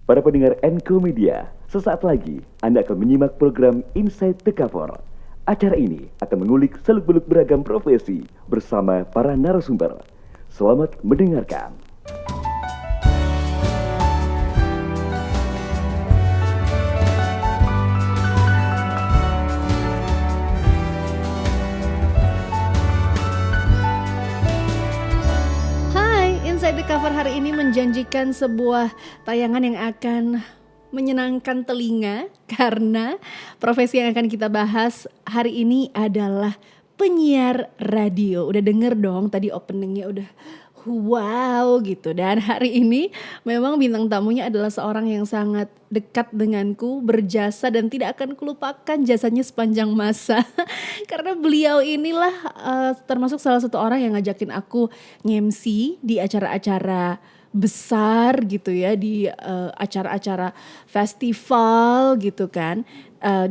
Para pendengar Enko Media, sesaat lagi Anda akan menyimak program Inside the Cover. Acara ini akan mengulik seluk-beluk beragam profesi bersama para narasumber. Selamat mendengarkan. Inside the Cover hari ini menjanjikan sebuah tayangan yang akan menyenangkan telinga karena profesi yang akan kita bahas hari ini adalah penyiar radio. Udah denger dong tadi openingnya udah wow gitu. Dan hari ini memang bintang tamunya adalah seorang yang sangat dekat denganku, berjasa dan tidak akan kulupakan jasanya sepanjang masa. Karena beliau inilah termasuk salah satu orang yang ngajakin aku nge-MC di acara-acara besar gitu ya, di acara-acara festival gitu kan.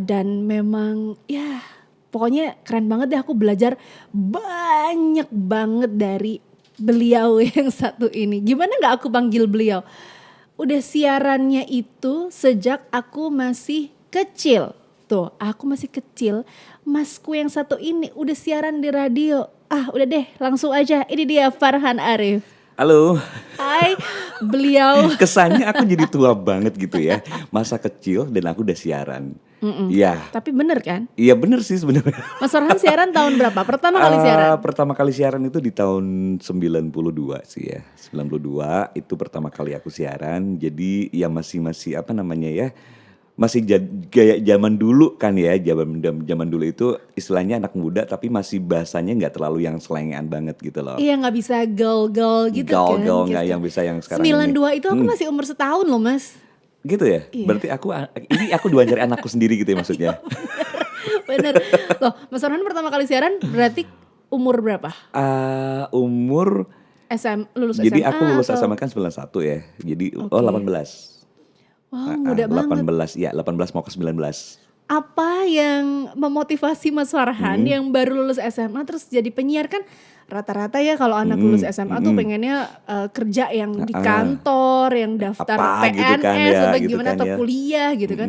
Dan memang ya pokoknya keren banget deh, aku belajar banyak banget dari beliau yang satu ini. Gimana gak aku panggil beliau? Udah siarannya itu sejak aku masih kecil. Tuh, aku masih kecil, masku yang satu ini udah siaran di radio. Udah deh, langsung aja. Ini dia Farhan Arif. Halo. Hai, beliau. Kesannya aku jadi tua banget gitu ya. Masa kecil dan aku udah siaran. Iya. Tapi bener kan? Iya bener sih sebenarnya. Mas Farhan siaran tahun berapa? Pertama kali siaran? Pertama kali siaran itu di tahun 92 sih ya. 92 itu pertama kali aku siaran. Jadi ya masih apa namanya ya. Masih gaya zaman dulu kan ya, zaman dulu itu istilahnya anak muda tapi masih bahasanya nggak terlalu yang selengean banget gitu loh. Iya, nggak bisa gaul-gaul gitu kan. Gaul nggak yang bisa yang sekarang 92 ini. itu aku masih umur setahun loh mas. Gitu ya? Iya. Berarti aku dua jari anakku sendiri gitu ya maksudnya. Bener. Loh, Mas Farhan pertama kali siaran berarti umur berapa? Umur lulus jadi SMA. Jadi aku lulus atau? SMA kan 91 ya. Jadi 18. Wow, muda banget. 18 mau ke 19. Apa yang memotivasi Mas Farhan yang baru lulus SMA terus jadi penyiar? Kan rata-rata ya kalau anak lulus SMA tuh pengennya kerja yang di kantor, yang daftar apa, PNS gitu kan, ya, atau gitu gimana kan, atau ya. kuliah gitu kan.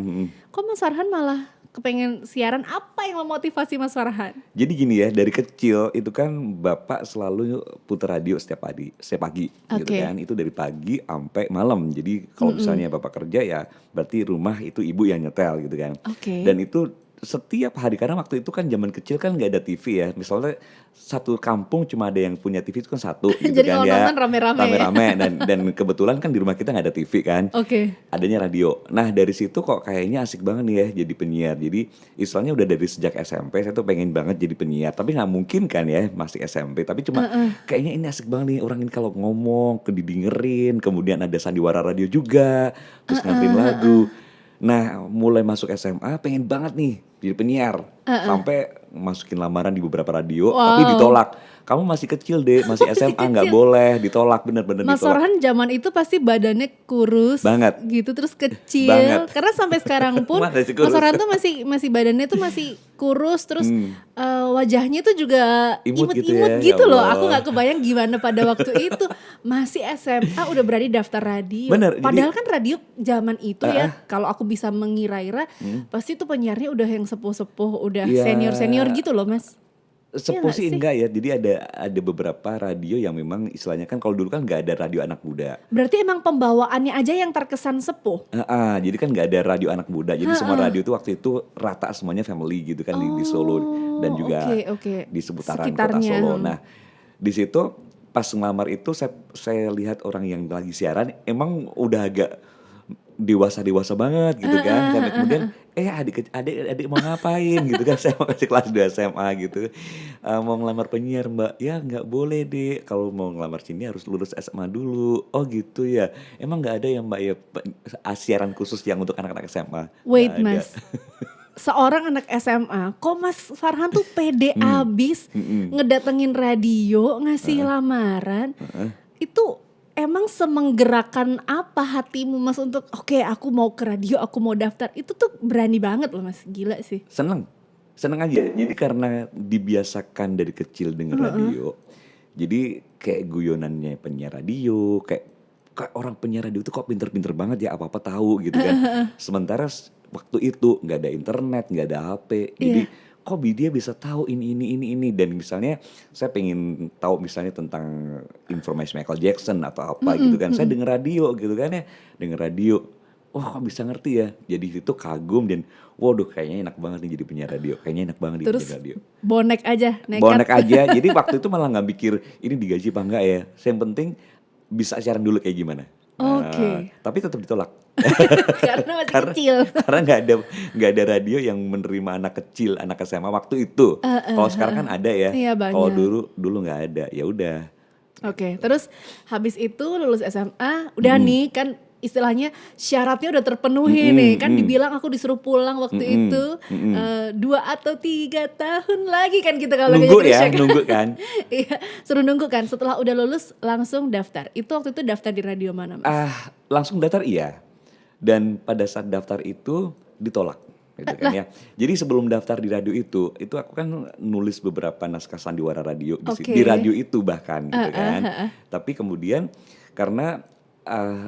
Kok Mas Farhan malah kepengen siaran? Apa yang memotivasi Mas Farhan? Jadi gini ya, dari kecil itu kan bapak selalu putar radio setiap pagi gitu kan. Itu dari pagi sampai malam. Jadi kalau misalnya bapak kerja ya berarti rumah itu ibu yang nyetel gitu kan. Dan itu setiap hari, karena waktu itu kan zaman kecil kan nggak ada TV ya. Misalnya satu kampung cuma ada yang punya TV itu kan satu gitu. Jadi kan kalau ya. nonton rame-rame ya? dan kebetulan kan di rumah kita nggak ada TV kan. Adanya radio. Nah dari situ kok kayaknya asik banget nih ya jadi penyiar. Jadi istilahnya udah dari sejak SMP saya tuh pengen banget jadi penyiar. Tapi nggak mungkin kan ya masih SMP. Tapi cuma kayaknya ini asik banget nih orang ini kalau ngomong didengerin. Kemudian ada sandiwara radio juga. Terus nganterin lagu. Nah mulai masuk SMA pengen banget nih jadi penyiar. Sampai masukin lamaran di beberapa radio tapi ditolak. Kamu masih kecil deh, masih SMA nggak boleh, ditolak, bener-bener Mas ditolak. Farhan zaman itu pasti badannya kurus banget gitu, terus kecil banget. Karena sampai sekarang pun Mas Farhan tuh masih badannya tuh masih kurus, terus wajahnya tuh juga imut imut-imut gitu, gitu ya loh. Allah. Aku gak kebayang gimana pada waktu itu masih SMA udah berani daftar radio. Bener, padahal kan radio zaman itu ya kalau aku bisa mengira-ira pasti tuh penyiarnya udah yang sepuh-sepuh, udah senior-senior gitu loh Mas. Sepuh sih enggak ya, jadi ada beberapa radio yang memang istilahnya kan kalau dulu kan nggak ada radio anak muda. Berarti emang pembawaannya aja yang terkesan sepuh. Jadi kan nggak ada radio anak muda, jadi semua radio itu waktu itu rata semuanya family gitu kan di Solo dan juga di seputaran kota Solo. Nah di situ pas ngelamar itu saya lihat orang yang lagi siaran emang udah agak dewasa banget gitu kan. Sampai kemudian adik mau ngapain gitu kan. Saya mau kasih kelas 2 SMA gitu. Mau ngelamar penyiar mbak. Ya gak boleh deh. Kalau mau ngelamar sini harus lulus SMA dulu. Oh gitu ya. Emang gak ada ya mbak ya siaran khusus yang untuk anak-anak SMA? Wait Mas. Seorang anak SMA, kok Mas Farhan tuh pede abis ngedatengin radio, ngasih lamaran. Itu emang semenggerakkan apa hatimu Mas untuk oke, aku mau ke radio, aku mau daftar. Itu tuh berani banget loh Mas, gila sih. Seneng aja. Jadi karena dibiasakan dari kecil dengan radio. Jadi kayak guyonannya penyiar radio, kayak kayak orang penyiar radio itu kok pinter-pinter banget ya, apa-apa tahu gitu kan. Sementara waktu itu nggak ada internet, nggak ada HP, jadi kok dia bisa tahu ini. Dan misalnya saya pengen tahu misalnya tentang informasi Michael Jackson atau apa gitu kan. Saya denger radio gitu kan ya. Denger radio. Oh kok bisa ngerti ya. Jadi itu kagum dan waduh kayaknya enak banget nih jadi penyiar radio. Kayaknya enak banget Terus, jadi radio. bonek aja, nekat. Bonek aja. Jadi waktu itu malah gak mikir ini digaji apa enggak ya. Yang penting bisa siaran dulu kayak gimana. Oke. Tapi tetap ditolak. Karena masih kecil. Karena nggak ada radio yang menerima anak kecil, anak SMA waktu itu. Kalau sekarang kan ada ya. Iya, kalau dulu nggak ada, ya udah. Oke, terus habis itu lulus SMA, udah nih kan istilahnya syaratnya udah terpenuhi nih kan, dibilang aku disuruh pulang waktu itu 2 atau 3 tahun lagi kan kita kalau nunggu ya, nunggu kan. Iya, suruh nunggu kan. Setelah udah lulus langsung daftar. Itu waktu itu daftar di radio mana, Mas? Langsung daftar iya. Dan pada saat daftar itu ditolak gitu kan ya. Jadi sebelum daftar di radio itu aku kan nulis beberapa naskah sandiwara radio di radio itu bahkan gitu kan. Tapi kemudian karena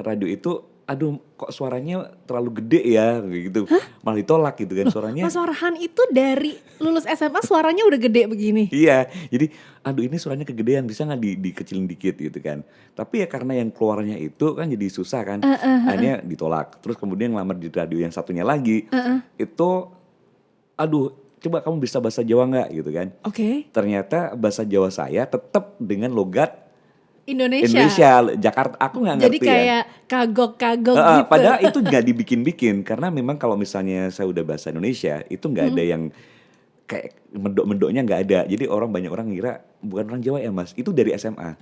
radio itu aduh kok suaranya terlalu gede ya gitu. Malah ditolak gitu kan suaranya. Mas Farhan itu dari lulus SMA suaranya udah gede begini. Iya, jadi aduh ini suaranya kegedean, bisa gak dikecilin dikit gitu kan. Tapi ya karena yang keluarnya itu kan jadi susah kan. Akhirnya ditolak. Terus kemudian ngelamar di radio yang satunya lagi. Itu aduh coba kamu bisa bahasa Jawa gak gitu kan. Ternyata bahasa Jawa saya tetap dengan logat Indonesia, Jakarta, aku nggak ngerti. Jadi kayak kagok-kagok gitu. Padahal itu nggak dibikin-bikin karena memang kalau misalnya saya udah bahasa Indonesia itu nggak ada yang kayak mendok-mendoknya nggak ada. Jadi banyak orang ngira bukan orang Jawa ya Mas. Itu dari SMA.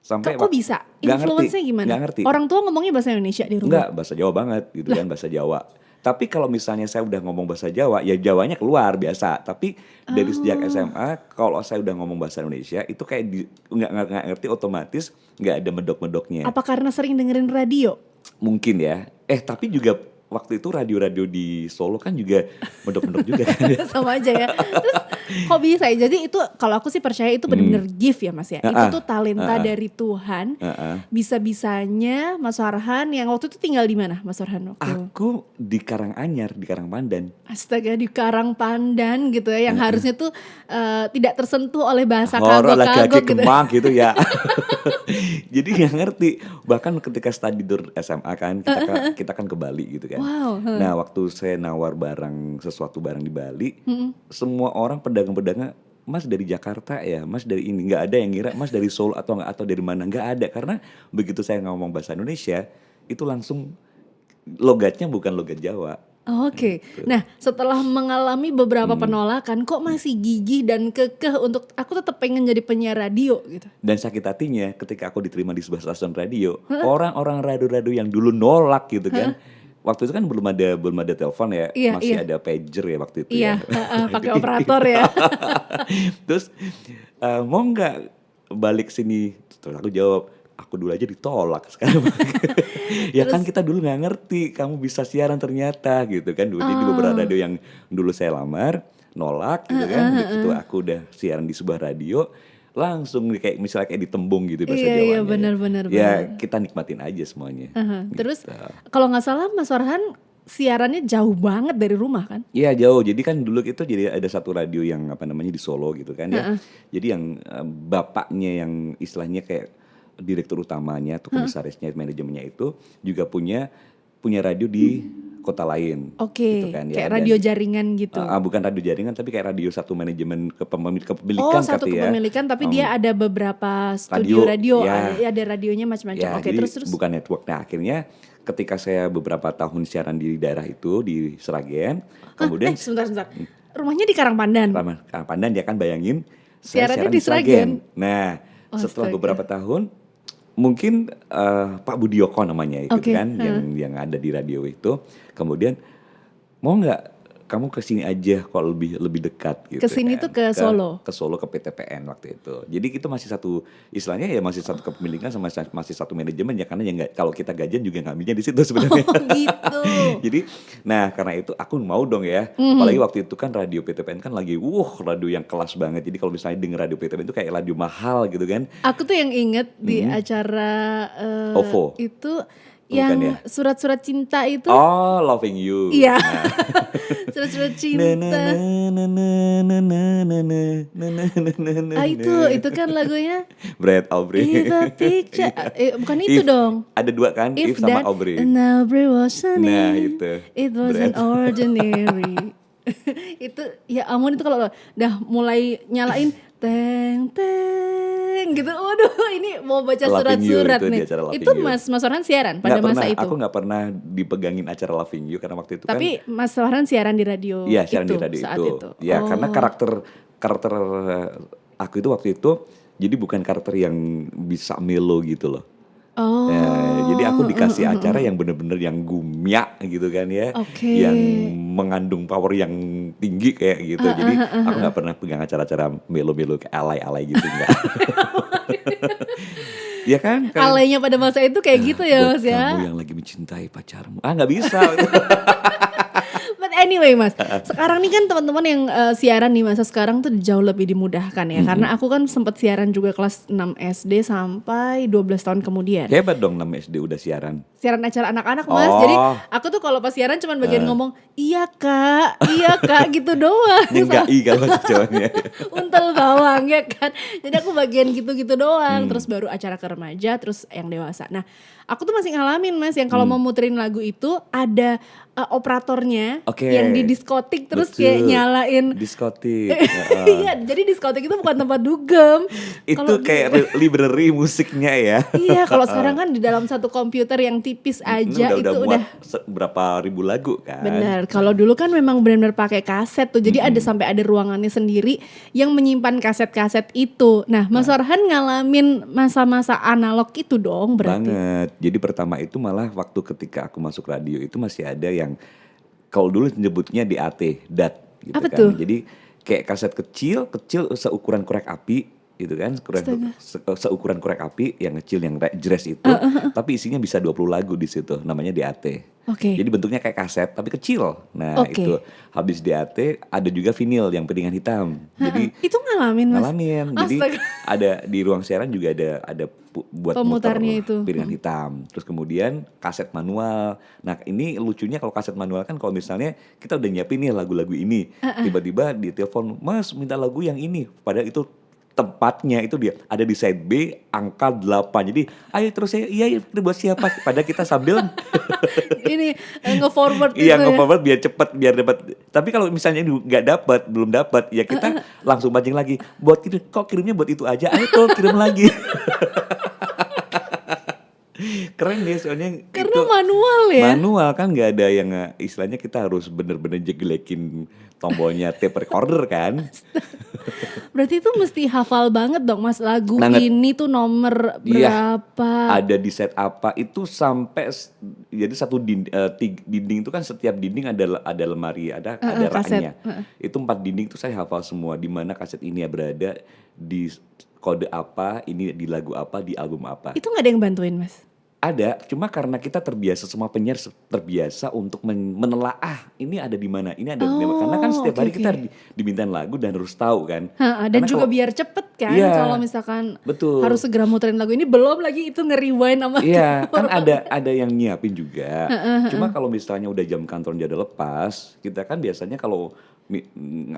Sampai kok bisa? Influence-nya gimana? Nggak ngerti. Orang tua ngomongnya bahasa Indonesia di rumah? Enggak, bahasa Jawa banget gitu kan, bahasa Jawa. Tapi kalau misalnya saya udah ngomong bahasa Jawa, ya Jawanya keluar biasa. Tapi dari sejak SMA, kalau saya udah ngomong bahasa Indonesia, itu kayak nggak ngerti otomatis, nggak ada medok-medoknya. Apa karena sering dengerin radio? Mungkin ya. Tapi juga waktu itu radio-radio di Solo kan juga medok-medok juga kan. Sama aja ya. Terus kok bisa ya? Jadi itu kalau aku sih percaya itu benar-benar gift ya Mas ya. Itu tuh talenta dari Tuhan. Bisa-bisanya Mas Farhan yang waktu itu tinggal di mana Mas Farhan waktu? Aku di Karanganyar, di Karangpandan. Astaga, di Karangpandan gitu ya. Yang harusnya tuh tidak tersentuh oleh bahasa kagok-kagok gitu. Kemang gitu ya. Jadi gak ngerti. Bahkan ketika study tour SMA kan, kita kan ke Bali gitu kan. Wow. Nah waktu saya nawar sesuatu barang di Bali, semua orang pedagang-pedagang, Mas dari Jakarta ya, Mas dari ini, nggak ada yang ngira Mas dari Solo atau dari mana, nggak ada. Karena begitu saya ngomong bahasa Indonesia, itu langsung logatnya bukan logat Jawa. Oke. Nah setelah mengalami beberapa penolakan, kok masih gigih dan kekeh untuk aku tetap pengen jadi penyiar radio gitu. Dan sakit hatinya ketika aku diterima di sebuah stasiun radio, orang-orang radio-radio yang dulu nolak gitu kan. Waktu itu kan belum ada telepon ya, masih ada pager ya waktu itu ya. Pakai operator ya. Terus mau nggak balik sini? Terus aku jawab, aku dulu aja ditolak sekarang. Ya terus, kan kita dulu nggak ngerti, kamu bisa siaran ternyata gitu kan. Jadi beberapa radio yang dulu saya lamar nolak gitu kan. Begitu aku udah siaran di sebuah radio, langsung kayak misalnya kayak ditembung gitu bahasa Jawanya. Iya benar. Ya kita nikmatin aja semuanya. Gitu. Terus kalau nggak salah Mas Farhan siarannya jauh banget dari rumah kan? Iya jauh. Jadi kan dulu itu jadi ada satu radio yang di Solo gitu kan ya. Jadi yang bapaknya yang istilahnya kayak direktur utamanya atau komisarisnya, manajemennya itu juga punya radio di kota lain. Gitu kan, ya. Kayak radio jaringan gitu. Bukan radio jaringan tapi kayak radio satu manajemen kepemilikan satu kepemilikan tapi dia ada beberapa studio radio ya. Ada radionya macam-macam. Ya, terus bukan network. Nah, akhirnya ketika saya beberapa tahun siaran di daerah itu di Sragen, kemudian sebentar. Rumahnya di Karangpandan. Karangpandan dia kan bayangin siarannya di Sragen. Nah, setelah beberapa tahun mungkin Pak Budioko namanya itu kan yang ada di radio itu, kemudian mau nggak kamu kesini aja kok lebih dekat gitu. Kesini kan. tuh ke Solo? Ke Solo, ke PTPN waktu itu. Jadi kita masih satu, istilahnya ya masih satu kepemilikan sama masih satu manajemen ya, karena ya nggak, kalau kita gajian juga ngambilnya di situ sebenarnya. Oh gitu. Jadi, nah karena itu aku mau dong ya. Apalagi waktu itu kan radio PTPN kan lagi, radio yang kelas banget. Jadi kalau misalnya denger radio PTPN itu kayak radio mahal gitu kan. Aku tuh yang inget di acara OVO itu. Bukan Yang ya? surat-surat cinta itu. Oh, Loving You. Iya. Nah. Surat-surat cinta. Itu kan lagunya Brad Aubrey. If a picture, bukan itu dong. Ada dua kan, If sama Aubrey. And Aubrey wasn't Nah, itu. It wasn't ordinary. Itu ya ampun, itu kalau udah mulai nyalain teng teng gitu, waduh ini mau baca surat-surat nih. Itu Mas Farhan siaran pada masa itu? Aku nggak pernah dipegangin acara Loving You karena waktu itu tapi kan. Tapi Mas Farhan siaran di radio. Iya, siaran di radio itu. Ya karena karakter aku itu waktu itu jadi bukan karakter yang bisa melo gitu loh. Jadi aku dikasih acara yang bener-bener yang gumyak gitu kan ya, yang mengandung power yang tinggi kayak gitu. Jadi aku nggak pernah pegang acara-acara melo-melo kayak alay-alay gitu, enggak. Ya kan? Alaynya pada masa itu kayak gitu ya Mas ya. Kamu yang lagi mencintai pacarmu, nggak bisa. But anyway Mas, sekarang nih kan teman-teman yang siaran di masa sekarang tuh jauh lebih dimudahkan ya. Karena aku kan sempat siaran juga kelas 6 SD sampai 12 tahun kemudian. Hebat dong 6 SD udah siaran. Siaran acara anak-anak Mas. Jadi aku tuh kalau pas siaran cuman bagian ngomong iya kak gitu doang. Nyenggai kalau jawabannya. Untel bawang ya kan. Jadi aku bagian gitu-gitu doang. Terus baru acara ke remaja, terus yang dewasa. Nah aku tuh masih ngalamin Mas yang kalau mau muterin lagu itu ada operatornya yang di diskotik terus kayak nyalain diskotik. Iya, jadi diskotik itu bukan tempat dugem. Itu kayak library musiknya ya. Iya, kalau sekarang kan di dalam satu komputer yang tipis aja udah berapa ribu lagu kan. Benar. Kalau dulu kan memang benar-benar pakai kaset tuh. Jadi ada sampai ada ruangannya sendiri yang menyimpan kaset-kaset itu. Nah, Mas Farhan ngalamin masa-masa analog itu dong berarti. Banget. Jadi pertama itu malah waktu ketika aku masuk radio itu masih ada yang kalau dulu nyebutnya DAT, DAT gitu. Apa kan. Tuh? Jadi kayak kaset kecil seukuran korek api gitu kan, seukuran korek api yang kecil yang jazz itu, tapi isinya bisa 20 lagu di situ, namanya DAT. Jadi bentuknya kayak kaset tapi kecil. Nah itu habis DAT ada juga vinil yang piringan hitam. Jadi itu ngalamin Mas. Jadi ada di ruang siaran juga ada buat pemutarnya itu piringan hitam. Terus kemudian kaset manual. Nah ini lucunya kalau kaset manual kan kalau misalnya kita udah nyiapin nih lagu-lagu ini, tiba-tiba ditelepon, Mas minta lagu yang ini, padahal itu tempatnya itu dia ada di side B angka 8. Jadi ayo terus iya buat siapa? Padahal kita sambil ini nge-forward gitu. Iya, nge-forward biar cepet biar dapat. Tapi kalau misalnya belum dapat ya kita langsung pancing lagi. Buat kok kirimnya buat itu aja. Ayo tuh kirim lagi. Keren deh soalnya karena itu manual ya. Manual kan nggak ada yang istilahnya kita harus bener-bener jeglekin tombolnya tape recorder kan. Berarti itu mesti hafal banget dong Mas lagu ini tuh nomor berapa? Ada di set apa itu sampai jadi satu dinding itu kan setiap dinding ada lemari ada raknya. Itu 4 dinding tuh saya hafal semua di mana kaset ini berada di kode apa, ini di lagu apa, di album apa. Itu nggak ada yang bantuin Mas? Ada, cuma karena kita terbiasa, semua penyiar terbiasa untuk menelaah ini ada di mana, ini ada di mana. Karena kan setiap hari kita dimintain lagu dan harus tahu kan. Dan juga biar cepet kan, kalau misalkan harus segera muterin lagu ini, belum lagi itu nge-rewind sama kan ada yang nyiapin juga. Cuma kalau misalnya udah jam kantornya udah lepas, kita kan biasanya kalau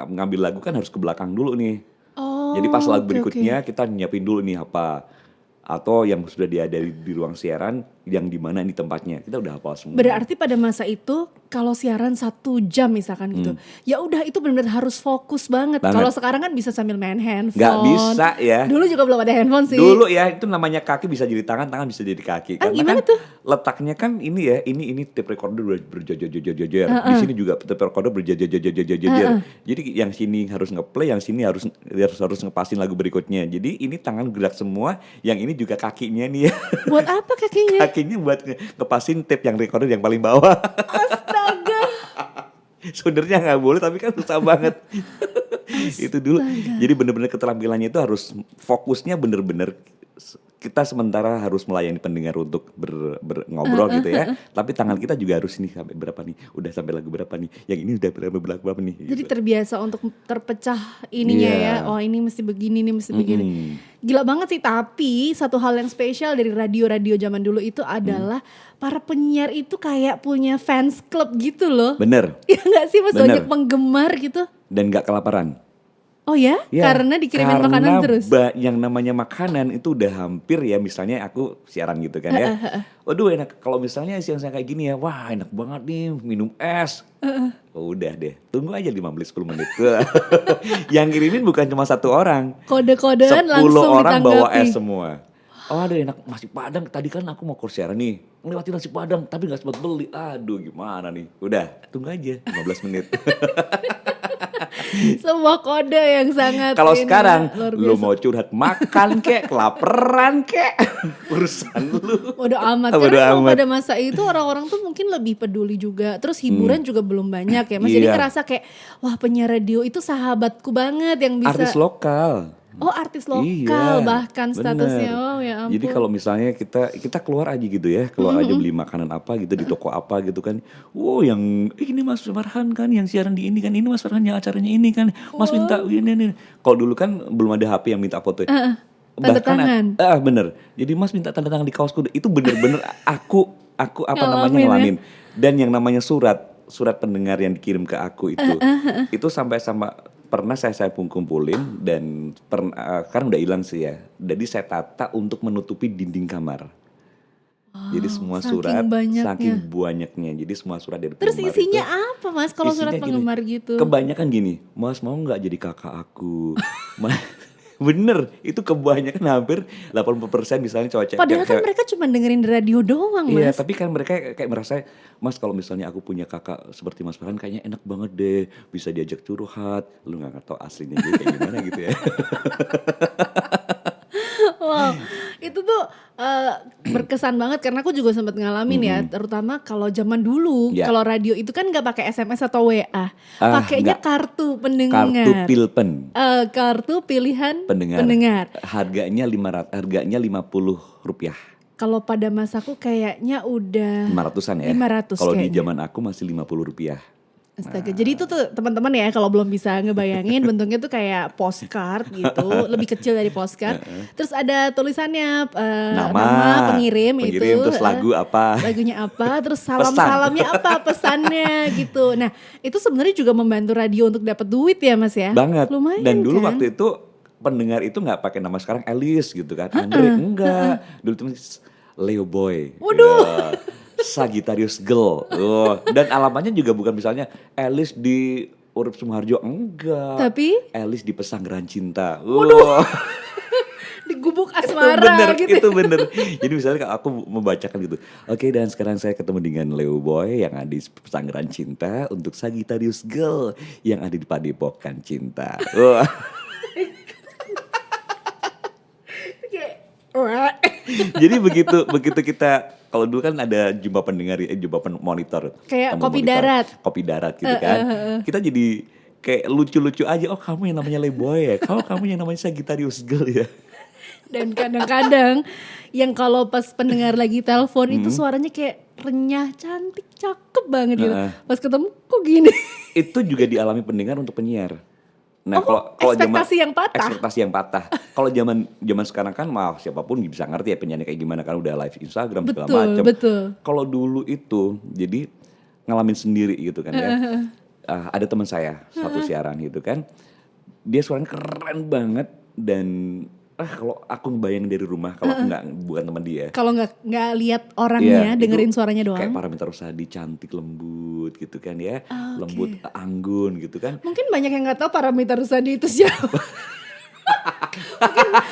ngambil lagu kan harus ke belakang dulu nih. Jadi pas lagu berikutnya kita nyiapin dulu nih apa. Atau yang sudah ada di ruang siaran yang di mana ini tempatnya, kita udah hafal semua. Berarti pada masa itu kalau siaran 1 jam misalkan gitu, ya udah itu benar-benar harus fokus banget. Kalau sekarang kan bisa sambil main handphone. Gak bisa ya. Dulu juga belum ada handphone sih. Dulu ya itu namanya kaki bisa jadi tangan bisa jadi kaki. Karena gimana kan tuh? Letaknya kan ini ya, ini tape recorder berjejer-jejer. Di sini juga tape recorder berjejer-jejer. Jadi yang sini harus ngeplay, yang sini harus ngepasin lagu berikutnya. Jadi ini tangan gerak semua, yang ini juga kakinya nih ya. Buat apa kakinya? Kakinya buat ngepasin tape yang recorder yang paling bawah. Astaga. Sebenarnya nggak boleh tapi kan susah banget. Itu dulu. Jadi bener-bener keterampilannya itu harus fokusnya bener-bener kita sementara harus melayani pendengar untuk ngobrol gitu ya. Tapi tangan kita juga harus ini sampai berapa nih? Udah sampai lagu berapa nih? Yang ini udah berapa nih? Jadi gitu. Terbiasa untuk terpecah ininya ya. Oh ini mesti begini, ini mesti begini. Gila banget sih. Tapi satu hal yang spesial dari radio-radio zaman dulu itu adalah para penyiar itu kayak punya fans club gitu loh. Bener. Ya gak sih Mas? Banyak penggemar gitu. Dan gak kelaparan. Oh ya? Karena dikirimin makanan terus? Yang namanya makanan itu udah hampir ya, misalnya aku siaran gitu kan ya. Waduh enak, kalau misalnya siang kayak gini ya, wah enak banget nih minum es. Oh, udah deh, tunggu aja 15-10 menit. Yang kirimin bukan cuma satu orang. Kode-kodean langsung 10 orang ditanggapi. bawa es semua. Oh ada enak nasi padang, tadi kan aku mau siaran nih. Melewati nasi padang, tapi gak sempat beli. Aduh gimana nih. Udah, tunggu aja 15 menit. Sebuah kode yang sangat kalau sekarang lu mau curhat makan kek, kelaparan kek, urusan lu. Bodo amat. Karena pada masa itu orang-orang tuh mungkin lebih peduli juga. Terus hiburan juga belum banyak ya Mas. Jadi ngerasa kayak wah penyiar radio itu sahabatku banget yang bisa. Artis lokal. Oh artis lokal bahkan statusnya. Oh ya ampun. Jadi kalau misalnya kita keluar aja gitu ya, keluar aja beli makanan apa gitu di toko apa gitu kan. Wow yang ini Mas Farhan kan yang siaran di ini kan, ini Mas Farhan yang acaranya ini kan. Mas minta ini. Kalau dulu kan belum ada HP yang minta foto. Tanda tangan. Bener. Jadi Mas minta tanda tangan di kaosku. Itu bener-bener aku ngalamin. Dan yang namanya surat pendengar yang dikirim ke aku itu sampai sama pernah saya kumpulin dan sekarang udah hilang sih ya. Jadi saya tata untuk menutupi dinding kamar. Jadi semua surat saking banyaknya. Jadi semua surat dari terus penggemar isinya itu, apa Mas kalau surat penggemar gitu? Kebanyakan gini, Mas mau nggak jadi kakak aku? Bener, itu kebanyakan hampir 80% misalnya cowok-cewek. Padahal kan mereka cuma dengerin radio doang Mas. Iya tapi kan mereka kayak merasa, Mas kalau misalnya aku punya kakak seperti Mas Farhan kayaknya enak banget deh. Bisa diajak curhat, lu gak tahu aslinya dia kayak gimana gitu ya. Wow, itu tuh berkesan banget karena aku juga sempat ngalamin ya, terutama kalau zaman dulu, kalau radio itu kan nggak pakai SMS atau WA, pakainya kartu pendengar. Kartu pilpen. Kartu pilihan pendengar. Harganya Rp50. Kalau pada masaku kayaknya udah 500-an ya. 500 kalau di zaman aku masih Rp50. Astaga, jadi itu tuh teman-teman ya kalau belum bisa ngebayangin bentuknya tuh kayak postcard gitu, lebih kecil dari postcard. Terus ada tulisannya nama pengirim itu, terus lagunya apa, terus salamnya apa, pesannya gitu. Nah itu sebenarnya juga membantu radio untuk dapat duit ya Mas ya. Banget. Lumayan. Dan dulu kan? waktu itu pendengar itu nggak pakai nama sekarang Elis gitu kan, Andre enggak, dulu tuh Leo Boy. Waduh. Sagittarius Girl. Dan alamatnya juga bukan misalnya Elis di Urip Sumoharjo, enggak. Tapi Elis di Pesanggerahan Cinta. Waduh. Di Gubuk Asmara gitu. Itu bener. Jadi misalnya aku membacakan gitu. Oke, dan sekarang saya ketemu dengan Leo Boy yang ada di Pesanggerahan Cinta untuk Sagittarius Girl yang ada di Padepokan Cinta. Jadi begitu kita, kalau dulu kan ada jumpa pendengar, jumpa monitor. Kayak kopi darat gitu kan. Kita jadi kayak lucu-lucu aja. Oh kamu yang namanya Leboy ya. Kamu yang namanya Sagittarius Girl ya. Dan kadang-kadang yang kalau pas pendengar lagi telepon itu suaranya kayak renyah, cantik, cakep banget gitu. Pas ketemu kok gini. Itu juga dialami pendengar untuk penyiar. Nah, kalau ekspektasi yang patah. Kalau zaman sekarang kan siapapun bisa ngerti ya penyanyi kayak gimana kan udah live Instagram segala macam. Betul. Kalau dulu itu jadi ngalamin sendiri gitu kan ya. Ada teman saya satu siaran gitu kan. Dia suaranya keren banget dan kalau aku ngebayangin dari rumah, kalau aku bukan teman dia. Kalau nggak lihat orangnya, dengerin suaranya doang. Kayak Paramitha Rusady, cantik, lembut gitu kan ya, lembut, anggun gitu kan. Mungkin banyak yang nggak tahu Paramitha Rusady itu siapa.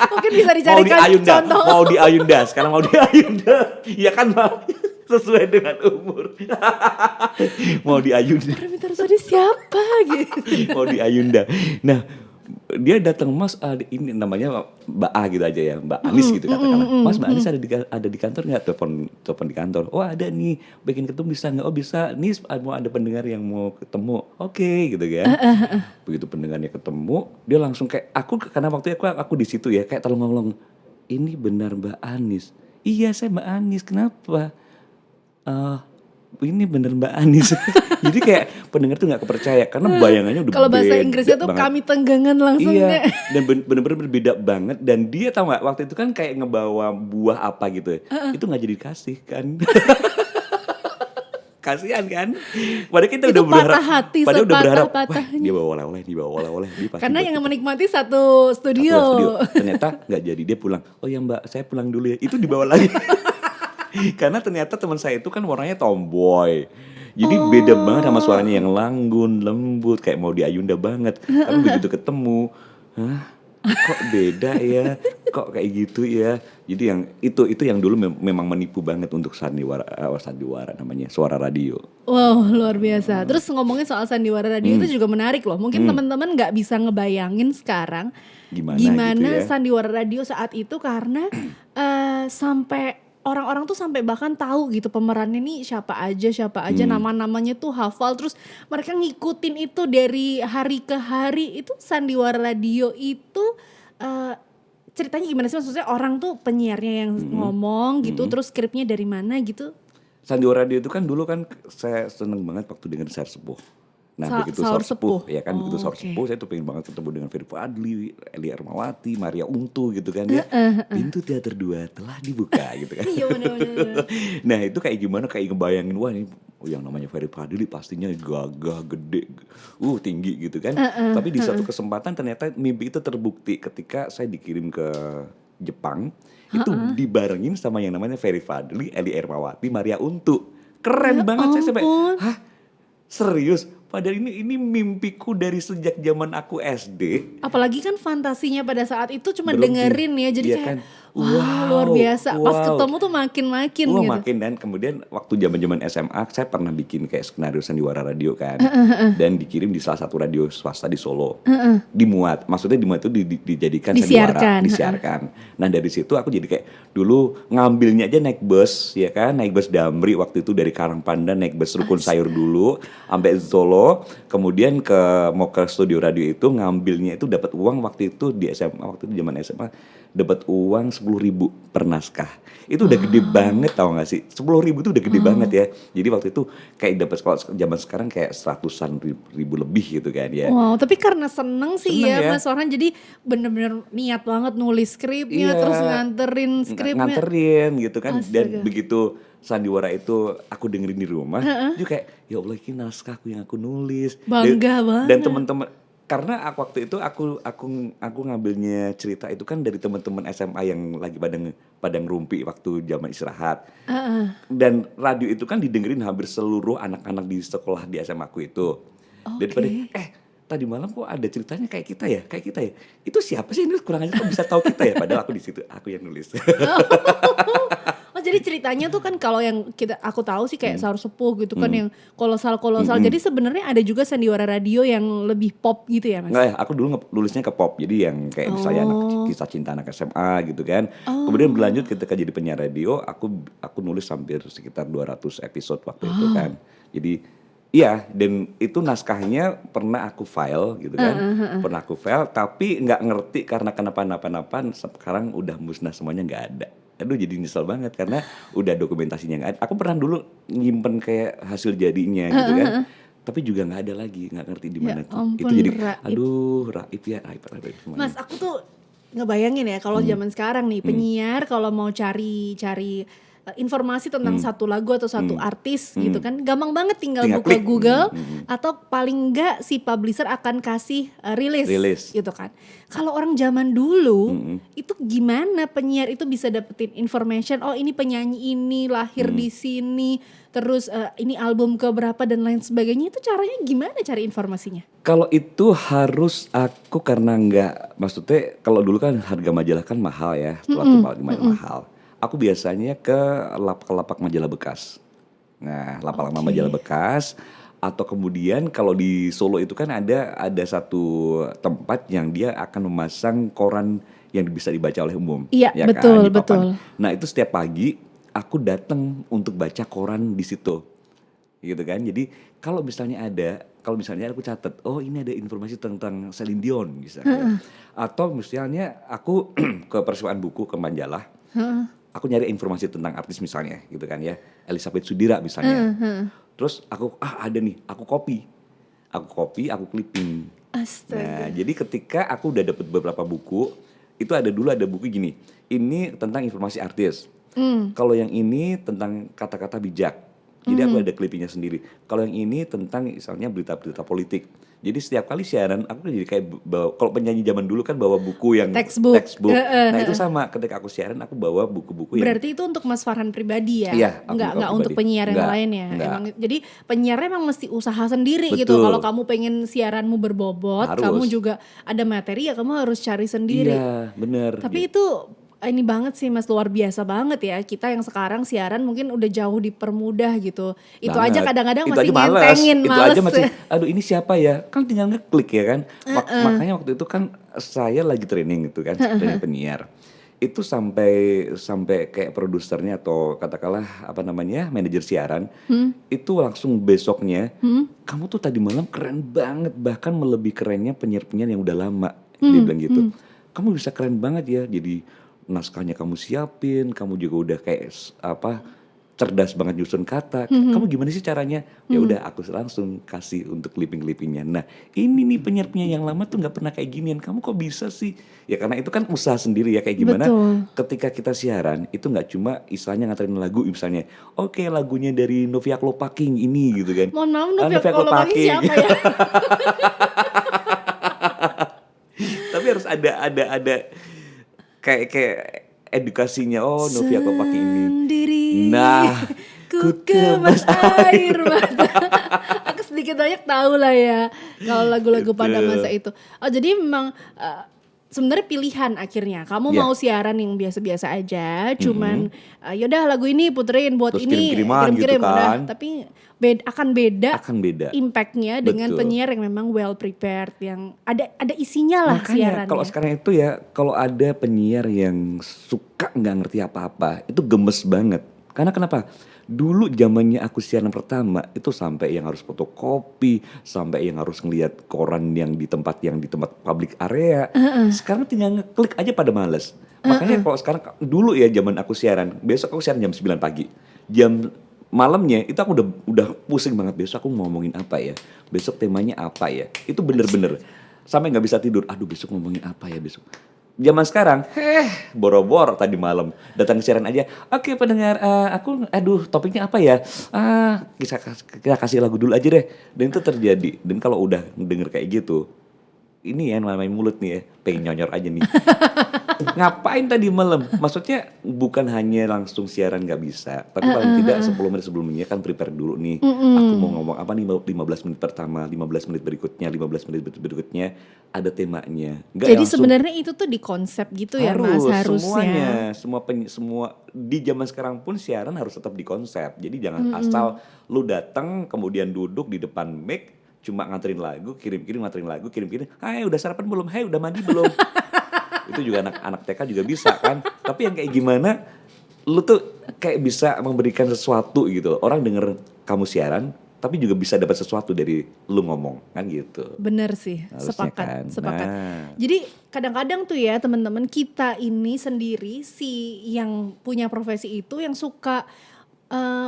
mungkin bisa dicarikan contoh. Mau di Ayunda, sekarang mau di Ayunda, ya kan sesuai dengan umur. Mau di Ayunda. Paramitha Rusady siapa gitu. Mau di Ayunda. Nah. dia datang, Mas, ini namanya Mbak A gitu aja ya, Mbak Anis gitu katakanlah. Mas, Mbak Anis ada di kantor nggak? Telepon di kantor. Oh ada nih, bikin ketemu bisa nggak? Oh bisa. Nih mau ada pendengar yang mau ketemu. Oke gitu kan. Begitu pendengarnya ketemu, dia langsung kayak karena waktu itu aku di situ ya, kayak tolong ini benar Mbak Anis. Iya saya Mbak Anis. Kenapa? Ini bener Mbak Anis. Jadi kayak pendengar tuh gak kepercaya karena bayangannya udah kalau bahasa Inggrisnya tuh banget. Kami tenggangan langsung. Iya, dan bener-bener berbeda banget. Dan dia tahu gak, waktu itu kan kayak ngebawa buah apa gitu. Itu gak jadi dikasih kan. Kasihan kan. Padahal kita itu udah berharap. Hati, padahal udah berharap. Wah, dia bawa oleh-oleh. Karena yang menikmati satu studio. Ternyata gak jadi, dia pulang. Oh ya Mbak, saya pulang dulu ya. Itu dibawa lagi. Karena ternyata teman saya itu kan warnanya tomboy. Jadi beda banget sama suaranya yang langgun, lembut, kayak mau diayunda banget. Tapi begitu ketemu, kok beda ya? Kok kayak gitu ya? Jadi yang itu yang dulu memang menipu banget untuk sandiwara namanya, suara radio. Wow, luar biasa. Terus ngomongin soal sandiwara radio itu juga menarik loh. Mungkin teman-teman nggak bisa ngebayangin sekarang gimana gitu ya? Sandiwara radio saat itu karena sampai orang-orang tuh sampai bahkan tahu gitu pemerannya nih siapa aja nama-namanya tuh hafal, terus mereka ngikutin itu dari hari ke hari. Itu sandiwara radio itu ceritanya gimana sih, maksudnya orang tuh penyiarnya yang ngomong gitu, terus skripnya dari mana gitu? Sandiwara radio itu kan dulu kan saya seneng banget waktu dengar Saur Sepuh. Nah begitu Saur Sepuh ya kan, begitu Saur Sepuh saya tuh pengen banget ketemu dengan Ferry Fadly, Elie Ermawati, Maria Untu gitu kan ya. Pintu teater 2 telah dibuka gitu kan. Iya benar. Nah itu kayak gimana, kayak ngebayangin wah ini yang namanya Ferry Fadly pastinya gagah, gede, tinggi gitu kan. Tapi di satu kesempatan ternyata mimpi itu terbukti ketika saya dikirim ke Jepang. Itu dibarengin sama yang namanya Ferry Fadly, Elie Ermawati, Maria Untu. Keren banget. Saya sampai, hah serius? Padahal ini mimpiku dari sejak zaman aku SD. Apalagi kan fantasinya pada saat itu cuma dengerin ya, jadi kayak kan? Wow, luar biasa. Pas ketemu tuh makin gitu. Makin, dan kemudian waktu zaman SMA saya pernah bikin kayak skenario sandiwara radio kan. Dan dikirim di salah satu radio swasta di Solo. Dimuat itu dijadikan sandiwara, disiarkan. Nah dari situ aku jadi kayak dulu ngambilnya aja naik bus ya kan, naik bus Damri waktu itu dari Karangpandan, naik bus Rukun Sayur dulu sampai Solo, kemudian mau ke studio radio itu ngambilnya itu dapat uang waktu itu di SMA, waktu itu zaman SMA dapat uang 10.000 per naskah. Itu udah gede banget, tau gak sih? 10.000 itu udah gede banget ya. Jadi waktu itu kayak dapat, kalau zaman sekarang kayak 100-an ribu lebih gitu kan ya. Wow, tapi karena seneng sih ya Mas Farhan, jadi bener-bener niat banget nulis skripnya, terus nganterin skripnya. Nganterin gitu kan. Dan begitu sandiwara itu aku dengerin di rumah, juga kayak ya Allah ini naskahku yang aku nulis. Bangga banget. Dan teman-teman, karena waktu itu aku ngambilnya cerita itu kan dari teman-teman SMA yang lagi pada ngerumpi waktu zaman istirahat. Dan radio itu kan didengerin hampir seluruh anak-anak di sekolah di SMA aku itu. Daripada tadi malam kok ada ceritanya kayak kita ya. Itu siapa sih ini, kurang aja kok bisa tahu kita ya, padahal aku di situ, aku yang nulis. Jadi ceritanya tuh kan kalau yang aku tahu sih kayak Saur Sepuh gitu kan, yang kolosal. Jadi sebenarnya ada juga sandiwara radio yang lebih pop gitu ya Mas? Enggak ya, aku dulu nulisnya ke pop. Jadi yang kayak misalnya kisah cinta anak SMA gitu kan. Kemudian berlanjut ketika jadi penyiar radio, aku nulis hampir sekitar 200 episode waktu itu kan. Jadi iya, dan itu naskahnya pernah aku file gitu kan. Pernah aku file tapi gak ngerti karena kenapa-napa sekarang udah musnah semuanya, gak ada. Aduh jadi nyesel banget karena udah dokumentasinya gak ada. Aku pernah dulu nyimpen kayak hasil jadinya gitu kan. Tapi juga gak ada lagi, gak ngerti di mana tuh. Itu jadi Raib ya. Mas, aku tuh ngebayangin ya kalau zaman sekarang nih penyiar kalau mau cari informasi tentang satu lagu atau satu artis gitu kan, gampang banget tinggal buka klik. Google atau paling enggak si publisher akan kasih rilis gitu kan. Kalau orang zaman dulu itu gimana penyiar itu bisa dapetin information, oh ini penyanyi ini lahir di sini, terus ini album keberapa dan lain sebagainya, itu caranya gimana cari informasinya? Kalau itu harus aku karena maksudnya kalau dulu kan harga majalah kan mahal ya, setelah mahal. Aku biasanya ke lapak-lapak majalah bekas. Nah, lapak-lapak majalah bekas, Atau kemudian kalau di Solo itu kan ada satu tempat yang dia akan memasang koran yang bisa dibaca oleh umum. Iya, ya betul, kan, di papan. betul. Nah itu setiap pagi aku datang untuk baca koran di situ, gitu kan. Jadi kalau misalnya aku catat, oh ini ada informasi tentang Celine Dion misalnya, atau misalnya aku ke persiapan buku ke Manjalah, aku nyari informasi tentang artis misalnya, gitu kan ya, Elizabeth Sudira misalnya. Terus aku ada nih, aku copy, aku clipping. Astaga. Nah, jadi ketika aku udah dapet beberapa buku, itu ada buku gini, ini tentang informasi artis. Kalau yang ini tentang kata-kata bijak. Jadi aku ada clippingnya sendiri. Kalau yang ini tentang misalnya berita-berita politik. Jadi setiap kali siaran aku jadi kayak kalau penyanyi zaman dulu kan bawa buku yang textbook. Nah itu sama, ketika aku siaran aku bawa buku-buku yang. Berarti itu untuk Mas Farhan pribadi ya? Iya, nggak untuk penyiar yang lain ya? Emang, jadi penyiarnya emang mesti usaha sendiri gitu. Kalau kamu pengen siaranmu berbobot, kamu juga ada materi ya kamu harus cari sendiri. Iya, bener. Tapi itu ini banget sih Mas, luar biasa banget ya. Kita yang sekarang siaran mungkin udah jauh dipermudah gitu. Itu aja kadang-kadang masih ngentengin, males. Itu aja masih, aduh ini siapa ya? Kan tinggal ngeklik ya kan. Makanya waktu itu kan saya lagi training gitu kan, training penyiar. Itu sampai kayak produsernya atau katakanlah manajer siaran, itu langsung besoknya, kamu tuh tadi malam keren banget, bahkan melebihi kerennya penyiar-penyiar yang udah lama. Dia bilang gitu. Kamu bisa keren banget ya, jadi naskahnya kamu siapin, kamu juga udah kayak cerdas banget nyusun kata. Kamu gimana sih caranya? Ya udah aku langsung kasih untuk clipping-clippingnya. Nah, ini nih penyiar-penyiar yang lama tuh nggak pernah kayak ginian. Kamu kok bisa sih? Ya karena itu kan usaha sendiri ya, kayak gimana. Ketika kita siaran itu nggak cuma istilahnya nganterin lagu misalnya. Oke, lagunya dari Novia Klopaking ini gitu kan. Mohon maaf, Novia Klopaking siapa ya? Tapi harus ada kayak edukasinya. Oh, Novia Klopaking ini. Nah, ku kemas air mata. Aku sedikit banyak tahu lah ya kalau lagu-lagu pada masa itu. Oh, jadi memang sebenarnya pilihan akhirnya. Kamu mau siaran yang biasa-biasa aja, cuman yaudah lagu ini puterin buat terus ini kirim-kirim gitu kan. Udah, tapi akan beda impactnya dengan penyiar yang memang well prepared, yang ada isinya lah. Makanya, siarannya. Kalau sekarang itu ya, kalau ada penyiar yang suka nggak ngerti apa-apa, itu gemes banget. Karena kenapa? Dulu zamannya aku siaran pertama itu sampai yang harus fotokopi, sampai yang harus ngelihat koran yang di tempat public area. Sekarang tinggal ngeklik aja pada males. Makanya kalau sekarang dulu ya zaman aku siaran, besok aku siaran jam 9 pagi. Jam malamnya itu aku udah pusing banget, besok aku ngomongin apa ya, besok temanya apa ya. Itu bener-bener sampai nggak bisa tidur. Aduh besok ngomongin apa ya besok. Zaman sekarang, boro-boro tadi malam datang ke siaran aja. Oke pendengar, topiknya apa ya? Kita kasih lagu dulu aja deh. Dan itu terjadi. Dan kalau udah denger kayak gitu, ini ya main mulut nih ya, pengen nyonyor aja nih. Ngapain tadi malam? Maksudnya bukan hanya langsung siaran gak bisa, tapi paling tidak 10 menit sebelumnya kan prepare dulu nih. Aku mau ngomong apa nih 15 menit pertama, 15 menit berikutnya, 15 menit berikutnya ada temanya. Jadi sebenarnya itu tuh di konsep gitu ya Mas, harusnya. Semua di zaman sekarang pun siaran harus tetap di konsep. Jadi jangan asal lu datang kemudian duduk di depan mic cuma nganterin lagu, kirim-kirim, hai udah sarapan belum? Hai udah mandi belum? Itu juga anak-anak TK juga bisa kan. Tapi yang kayak gimana, lu tuh kayak bisa memberikan sesuatu gitu. Orang denger kamu siaran, tapi juga bisa dapat sesuatu dari lu ngomong kan gitu. Bener sih, harusnya sepakat. Nah. Jadi kadang-kadang tuh ya teman-teman, kita ini sendiri si yang punya profesi itu yang suka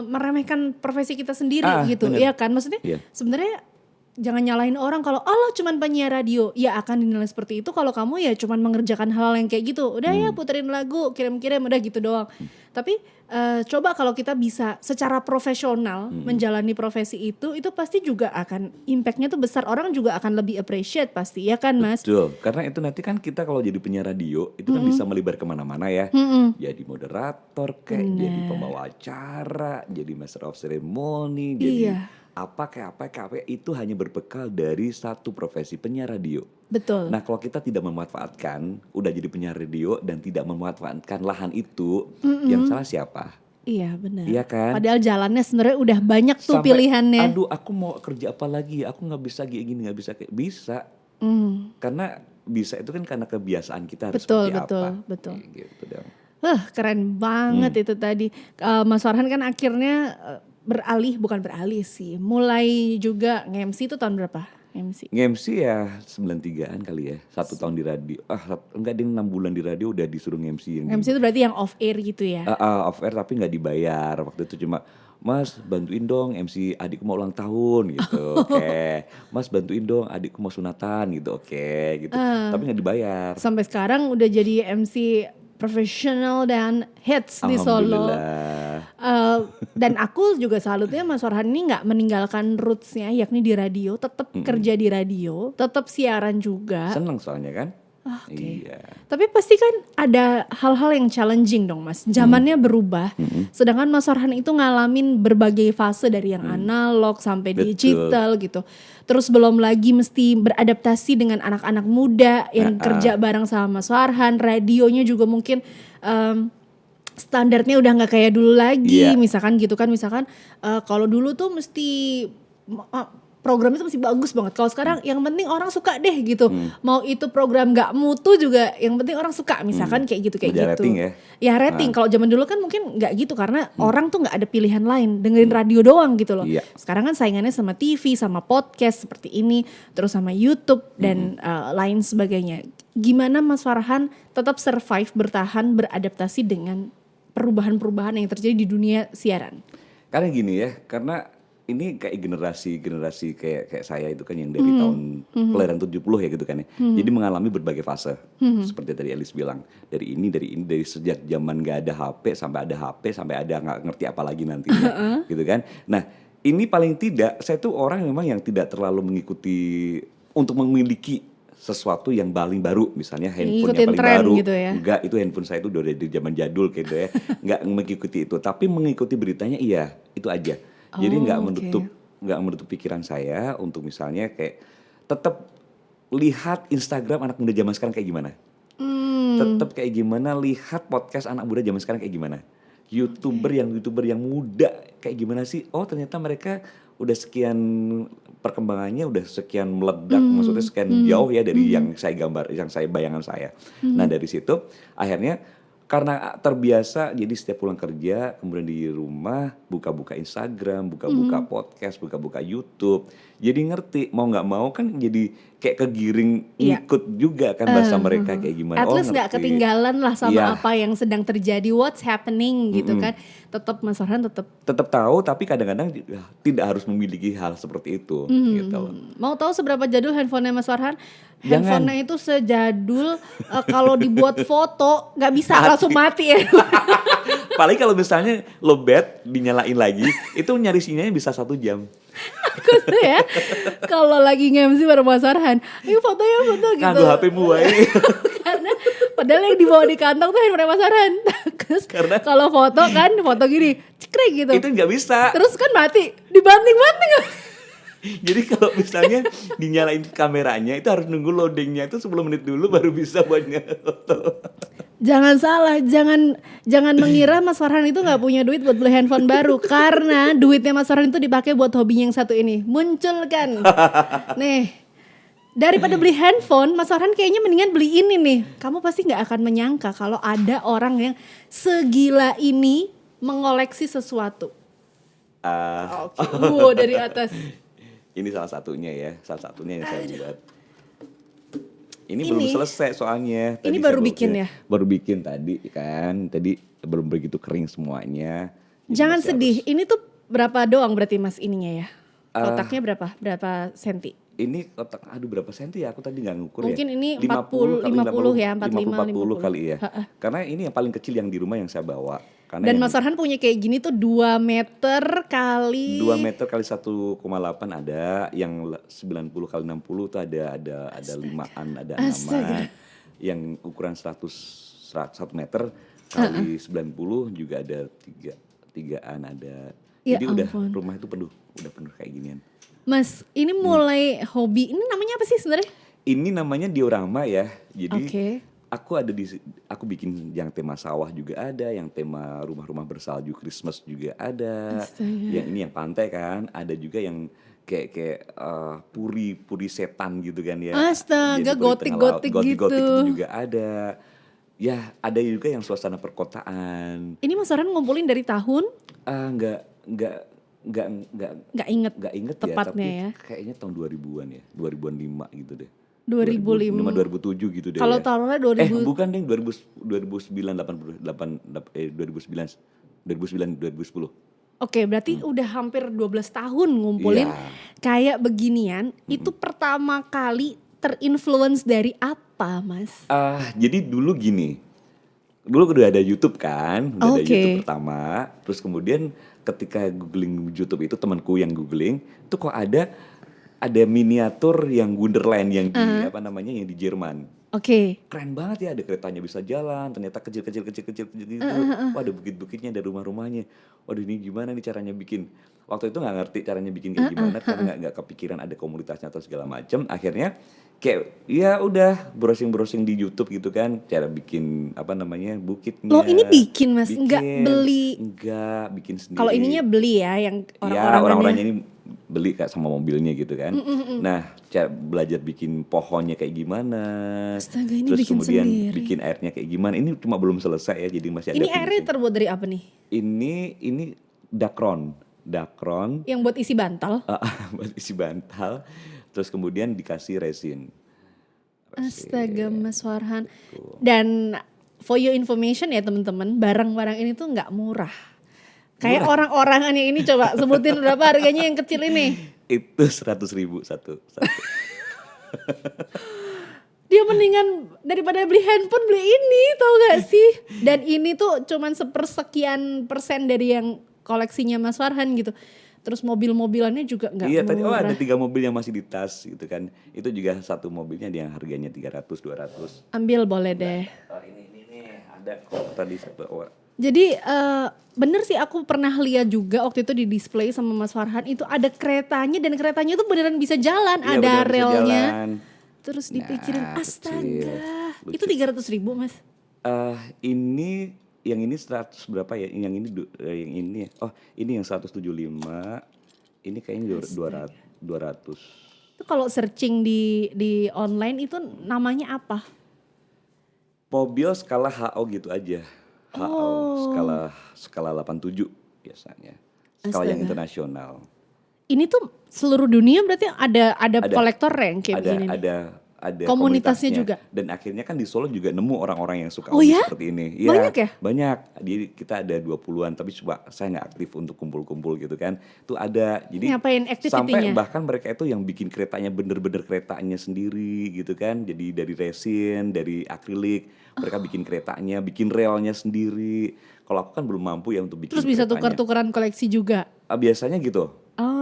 meremehkan profesi kita sendiri gitu. Iya kan, maksudnya sebenarnya jangan nyalahin orang kalau lo cuman penyiar radio. Ya akan dinilai seperti itu kalau kamu ya cuman mengerjakan hal yang kayak gitu. Udah ya puterin lagu, kirim-kirim, udah gitu doang. Tapi coba kalau kita bisa secara profesional menjalani profesi itu pasti juga akan impactnya tuh besar. Orang juga akan lebih appreciate pasti, ya kan Mas? Betul, karena itu nanti kan kita kalau jadi penyiar radio itu kan bisa melebar kemana-mana ya. Jadi moderator kayak, jadi pembawa acara, jadi master of ceremony, jadi apa itu hanya berbekal dari satu profesi penyiar radio. Betul. Nah kalau kita tidak memanfaatkan, udah jadi penyiar radio dan tidak memanfaatkan lahan itu, yang salah siapa? Iya benar. Iya kan? Padahal jalannya sebenarnya udah banyak tuh Sampai, pilihannya. aduh aku mau kerja apa lagi, aku nggak bisa kayak gini, nggak bisa kayak bisa. Karena bisa itu kan karena kebiasaan kita harus betul, seperti betul, apa. betul. Gitu dong. Keren banget itu tadi. Mas Farhan kan akhirnya bukan beralih sih. Mulai juga nge-MC itu tahun berapa? Nge-MC ya 93-an kali ya. 1 tahun di radio. Enggak, dia 6 bulan di radio udah disuruh nge-MC. Nge-MC itu berarti yang off air gitu ya? Off air tapi nggak dibayar. Waktu itu cuma, Mas bantuin dong MC adikku mau ulang tahun gitu. Oke. Mas bantuin dong adikku mau sunatan gitu. Oke gitu. Tapi nggak dibayar. Sampai sekarang udah jadi MC profesional dan hits di Solo. Dan aku juga salutnya Mas Farhan ini nggak meninggalkan rootsnya, yakni di radio, tetap kerja di radio, tetap siaran juga. Seneng soalnya kan. Iya. Tapi pasti kan ada hal-hal yang challenging dong Mas. Zamannya berubah. Sedangkan Mas Farhan itu ngalamin berbagai fase dari yang analog sampai digital gitu. Terus belum lagi mesti beradaptasi dengan anak-anak muda yang kerja bareng sama Mas Farhan. Radionya juga mungkin standarnya udah nggak kayak dulu lagi. Misalkan gitu kan. Kalau dulu tuh mesti program itu masih bagus banget. Kalau sekarang yang penting orang suka deh gitu. Mau itu program gak mutu juga yang penting orang suka. Misalkan kayak gitu. Rating ya? Ya rating. Kalau zaman dulu kan mungkin gak gitu karena orang tuh gak ada pilihan lain. Dengerin radio doang gitu loh. Sekarang kan saingannya sama TV, sama podcast seperti ini. Terus sama YouTube dan lain sebagainya. Gimana Mas Farhan tetap survive, bertahan, beradaptasi dengan perubahan-perubahan yang terjadi di dunia siaran? Karena gini ya, karena ini kayak generasi kayak saya itu kan yang dari tahun kelahiran 70 ya gitu kan ya. Jadi mengalami berbagai fase. Seperti tadi Elis bilang, dari sejak zaman gak ada HP sampai ada HP sampai ada nggak ngerti apa lagi nantinya gitu kan. Nah, ini paling tidak saya tuh orang memang yang tidak terlalu mengikuti untuk memiliki sesuatu yang paling baru, misalnya handphone yang paling baru gitu ya? Enggak, itu handphone saya itu udah dari zaman jadul gitu ya. Nggak mengikuti itu, tapi mengikuti beritanya iya, itu aja. Jadi nggak menutup pikiran saya untuk misalnya kayak tetap lihat Instagram anak muda zaman sekarang kayak gimana. Tetap kayak gimana lihat podcast anak muda zaman sekarang kayak gimana. YouTuber yang muda kayak gimana sih? Oh ternyata mereka udah sekian perkembangannya udah sekian meledak, maksudnya sekian jauh ya dari yang saya bayangan saya. Nah dari situ akhirnya karena terbiasa, jadi setiap pulang kerja, kemudian di rumah buka-buka Instagram, buka-buka podcast, buka-buka YouTube. Jadi ngerti, mau nggak mau kan jadi kayak kegiring ikut juga kan bahasa mereka kayak gimana. At least nggak ketinggalan lah sama apa yang sedang terjadi, what's happening gitu kan. Tetap Mas Farhan tetap tahu, tapi kadang-kadang tidak harus memiliki hal seperti itu. Gitu loh. Mau tahu seberapa jadul handphonenya Mas Farhan? Handphonenya itu sejadul kalau dibuat foto nggak bisa langsung mati ya. Paling kalau misalnya lowbat dinyalain lagi, itu nyari sinyalnya bisa 1 jam. Aku tuh ya, kalau lagi nge-MC bareng Mas Farhan, ayo foto gitu. Nganggo HP buah ini. Karena padahal yang dibawa di kantong tuh handphone Mas Farhan. Terus kalau foto gini, cekrek gitu. Itu nggak bisa. Terus kan mati, dibanting. Jadi kalau misalnya dinyalain kameranya itu harus nunggu loadingnya itu 10 menit dulu baru bisa buat foto. Jangan salah, jangan mengira Mas Farhan itu nggak punya duit buat beli handphone baru karena duitnya Mas Farhan itu dipakai buat hobinya yang satu ini. Munculkan. Nih, daripada beli handphone, Mas Farhan kayaknya mendingan beli ini nih. Kamu pasti nggak akan menyangka kalau ada orang yang segila ini mengoleksi sesuatu. Dari atas. Ini salah satunya yang saya buat. Ini belum selesai soalnya. Ini baru bikin ya? Baru bikin tadi kan. Tadi belum begitu kering semuanya. Jangan sedih. Ini tuh berapa doang berarti Mas ininya ya? Kotaknya berapa? Berapa senti? Ini kotak, berapa senti ya? Aku tadi nggak ngukur ya. Mungkin ini 50 ya, 40 kali ya. Karena ini yang paling kecil yang di rumah yang saya bawa. Karena dan Mas Farhan punya kayak gini tuh 2 meter kali 1,8 ada, yang 90 kali 60 tuh ada 5-an, ada 6-an. Yang ukuran 100 meter kali 90 juga ada 3-an ada. Ya jadi ampun. Rumah itu udah penuh kayak ginian. Mas, ini mulai hobi, ini namanya apa sih sebenarnya? Ini namanya diorama ya. Jadi aku bikin yang tema sawah juga ada, yang tema rumah-rumah bersalju Christmas juga ada. Astaga. Yang ini yang pantai kan, ada juga yang kayak puri setan gitu kan ya. Astaga, Jadi gotik-gotik gitu. itu juga ada. Ya, ada juga yang suasana perkotaan. Ini Mas Farhan ngumpulin dari tahun? Nggak inget tepatnya ya, ya. tapi kayaknya tahun 2000-an ya, 2000-an 5 gitu deh. 2005 2007 gitu deh. Kalau ya. taruhnya 2000 bukan deh, 2009 2010. Oke, berarti udah hampir 12 tahun ngumpulin kayak beginian. Itu pertama kali terinfluence dari apa, Mas? Jadi dulu gini. Dulu udah ada YouTube kan, udah ada YouTube pertama. Terus kemudian ketika googling YouTube itu, temanku yang googling, itu kok ada miniatur yang Wonderland yang di yang di Jerman. Keren banget ya, ada keretanya bisa jalan, ternyata kecil gitu. Wah, ada bukit-bukitnya, ada rumah-rumahnya. Waduh, ini gimana nih caranya bikin? Waktu itu nggak ngerti caranya bikin kayak gimana, karena nggak kepikiran ada komunitasnya atau segala macam. Akhirnya kayak ya udah browsing di YouTube gitu kan, cara bikin bukitnya. Loh, ini bikin Mas, nggak beli? Nggak, bikin sendiri. Kalau ininya beli ya, yang orang-orangnya ini beli kayak sama mobilnya gitu kan. Nah, cara belajar bikin pohonnya kayak gimana. Astaga, ini terus bikin kemudian sendiri. bikin airnya kayak gimana. Ini cuma belum selesai ya, jadi masih ada. Ini airnya terbuat dari apa nih? Ini dakron. Yang buat isi bantal? Buat isi bantal. Terus kemudian dikasih resin. Astaga, Mas Farhan. Dan for your information ya teman-teman, barang-barang ini tuh nggak murah. Kayak orang-orangan yang ini, coba sebutin berapa harganya yang kecil ini. Itu 100.000 satu. Dia mendingan daripada beli handphone beli ini, tau gak sih? Dan ini tuh cuman sepersekian persen dari yang koleksinya Mas Farhan gitu. Terus mobil-mobilannya juga gak murah. Iya, ada 3 mobil yang masih di tas gitu kan. Itu juga satu mobilnya yang harganya 300-200. Ambil boleh deh. Ini nih, ada kok tadi bawa. Jadi bener sih, aku pernah lihat juga waktu itu di display sama Mas Farhan, itu ada keretanya dan keretanya tuh beneran bisa jalan, Iya, ada bisa relnya. jalan. Terus dipikirin, astaga, lucu. itu 300.000 Mas? Yang ini 100 berapa ya? Yang ini oh ini yang 175, ini kayaknya 200. Itu kalau searching di online itu namanya apa? Mobil skala HO gitu aja. HO skala 87 biasanya. Skala yang internasional. Ini tuh seluruh dunia berarti ada kolektor yang kayak begini. Ada komunitasnya juga. Dan akhirnya kan di Solo juga nemu orang-orang yang suka seperti ini. Ya, banyak ya? Banyak. Jadi kita ada 20-an, tapi saya nggak aktif untuk kumpul-kumpul gitu kan. Itu ada. Jadi ngapain activity-nya? Sampai bahkan mereka itu yang bikin keretanya bener-bener keretanya sendiri gitu kan. Jadi dari resin, dari akrilik, mereka bikin keretanya, bikin relnya sendiri. Kalau aku kan belum mampu ya untuk bikin. Terus bisa tukar-tukaran koleksi juga? Biasanya gitu.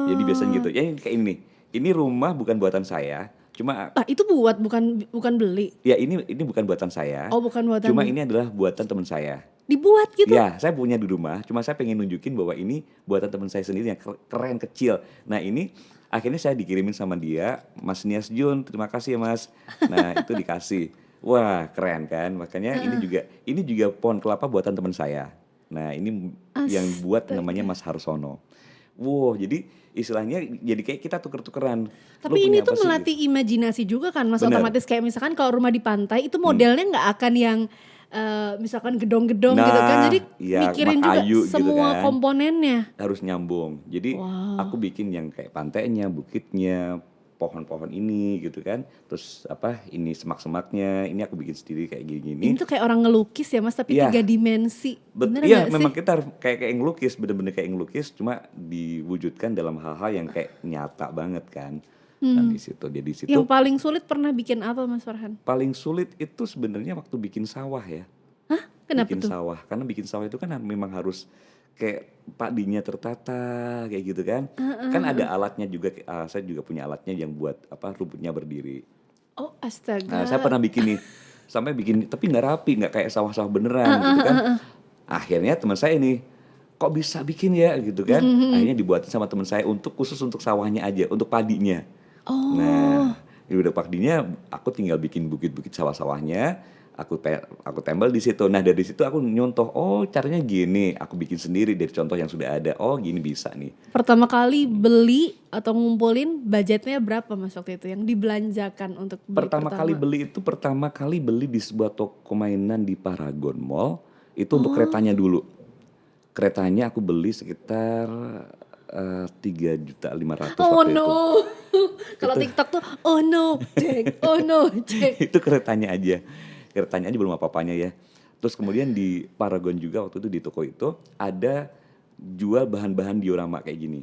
Jadi biasanya gitu. Ya kayak ini. Ini rumah bukan buatan saya. Cuma itu bukan beli. Ya ini bukan buatan saya. Oh, bukan buatan. Cuma ini adalah buatan teman saya. Dibuat gitu? Ya, saya punya di rumah. Cuma saya pengen nunjukin bahwa ini buatan teman saya sendiri yang keren, kecil. Nah, ini akhirnya saya dikirimin sama dia, Mas Nias Jun, terima kasih ya Mas. Nah, itu dikasih. Wah, keren kan? Makanya ini juga pohon kelapa buatan teman saya. Nah, ini yang buat namanya Mas Harsono. Wow, jadi istilahnya jadi kayak kita tuker-tukeran. Tapi ini tuh melatih imajinasi juga kan Mas. Bener. Otomatis kayak misalkan kalau rumah di pantai itu modelnya nggak akan yang misalkan gedong-gedong gitu kan. Jadi mikirin juga semua gitu kan, komponennya. Harus nyambung. Jadi aku bikin yang kayak pantainya, bukitnya, pohon-pohon ini gitu kan. Terus ini semak-semaknya, ini aku bikin sendiri kayak gini-gini. Ini tuh kayak orang ngelukis ya Mas, tapi 3 dimensi. Bener iya, gak memang sih? kita kayak ngelukis, bener-bener kayak ngelukis, cuma diwujudkan dalam hal-hal yang kayak nyata banget kan. Dan di situ. Yang paling sulit pernah bikin apa Mas Farhan? Paling sulit itu sebenarnya waktu bikin sawah ya. Hah? Kenapa bikin tuh? Sawah, karena bikin sawah itu kan memang harus kayak padinya tertata kayak gitu kan. Kan ada alatnya juga, saya juga punya alatnya yang buat rumputnya berdiri. Oh astaga. Nah, saya pernah bikin nih, sampai bikin tapi nggak rapi, nggak kayak sawah-sawah beneran gitu kan. Akhirnya teman saya ini, kok bisa bikin ya gitu kan. Akhirnya dibuatin sama teman saya khusus untuk sawahnya aja, untuk padinya. Nah, udah padinya aku tinggal bikin bukit-bukit sawah-sawahnya. aku tempel di situ. Nah dari situ aku nyontoh, oh caranya gini, aku bikin sendiri dari contoh yang sudah ada. Oh gini bisa nih. Pertama kali beli atau ngumpulin budgetnya berapa Mas waktu itu yang dibelanjakan untuk beli pertama kali beli di sebuah toko mainan di Paragon Mall itu untuk keretanya dulu. Keretanya aku beli sekitar 3.500.000 waktu itu. Kalau TikTok tuh oh no, cek. Itu keretanya aja belum apa-apanya ya. Terus kemudian di Paragon juga waktu itu di toko itu ada jual bahan-bahan diorama kayak gini.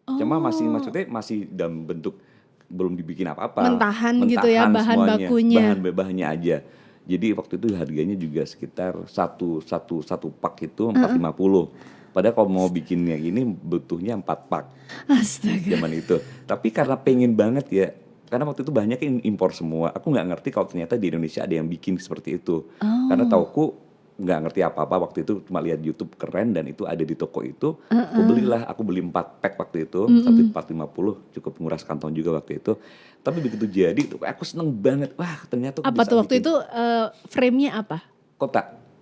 Cuma maksudnya masih dalam bentuk belum dibikin apa-apa. Mentahan gitu ya bahan semuanya, bakunya. Bahannya aja. Jadi waktu itu harganya juga sekitar satu pak itu 450. Padahal kalau mau bikinnya ini butuhnya 4 pak. Astaga. Zaman itu. Tapi karena pengen banget ya. Karena waktu itu banyak impor semua. Aku nggak ngerti kalau ternyata di Indonesia ada yang bikin seperti itu. Karena tauku nggak ngerti apa-apa waktu itu, cuma lihat YouTube keren dan itu ada di toko itu. Aku beli 4 pack waktu itu, tapi 450 cukup menguras kantong juga waktu itu. Tapi begitu jadi tuh aku seneng banget. Wah ternyata apa tuh waktu itu frame-nya apa?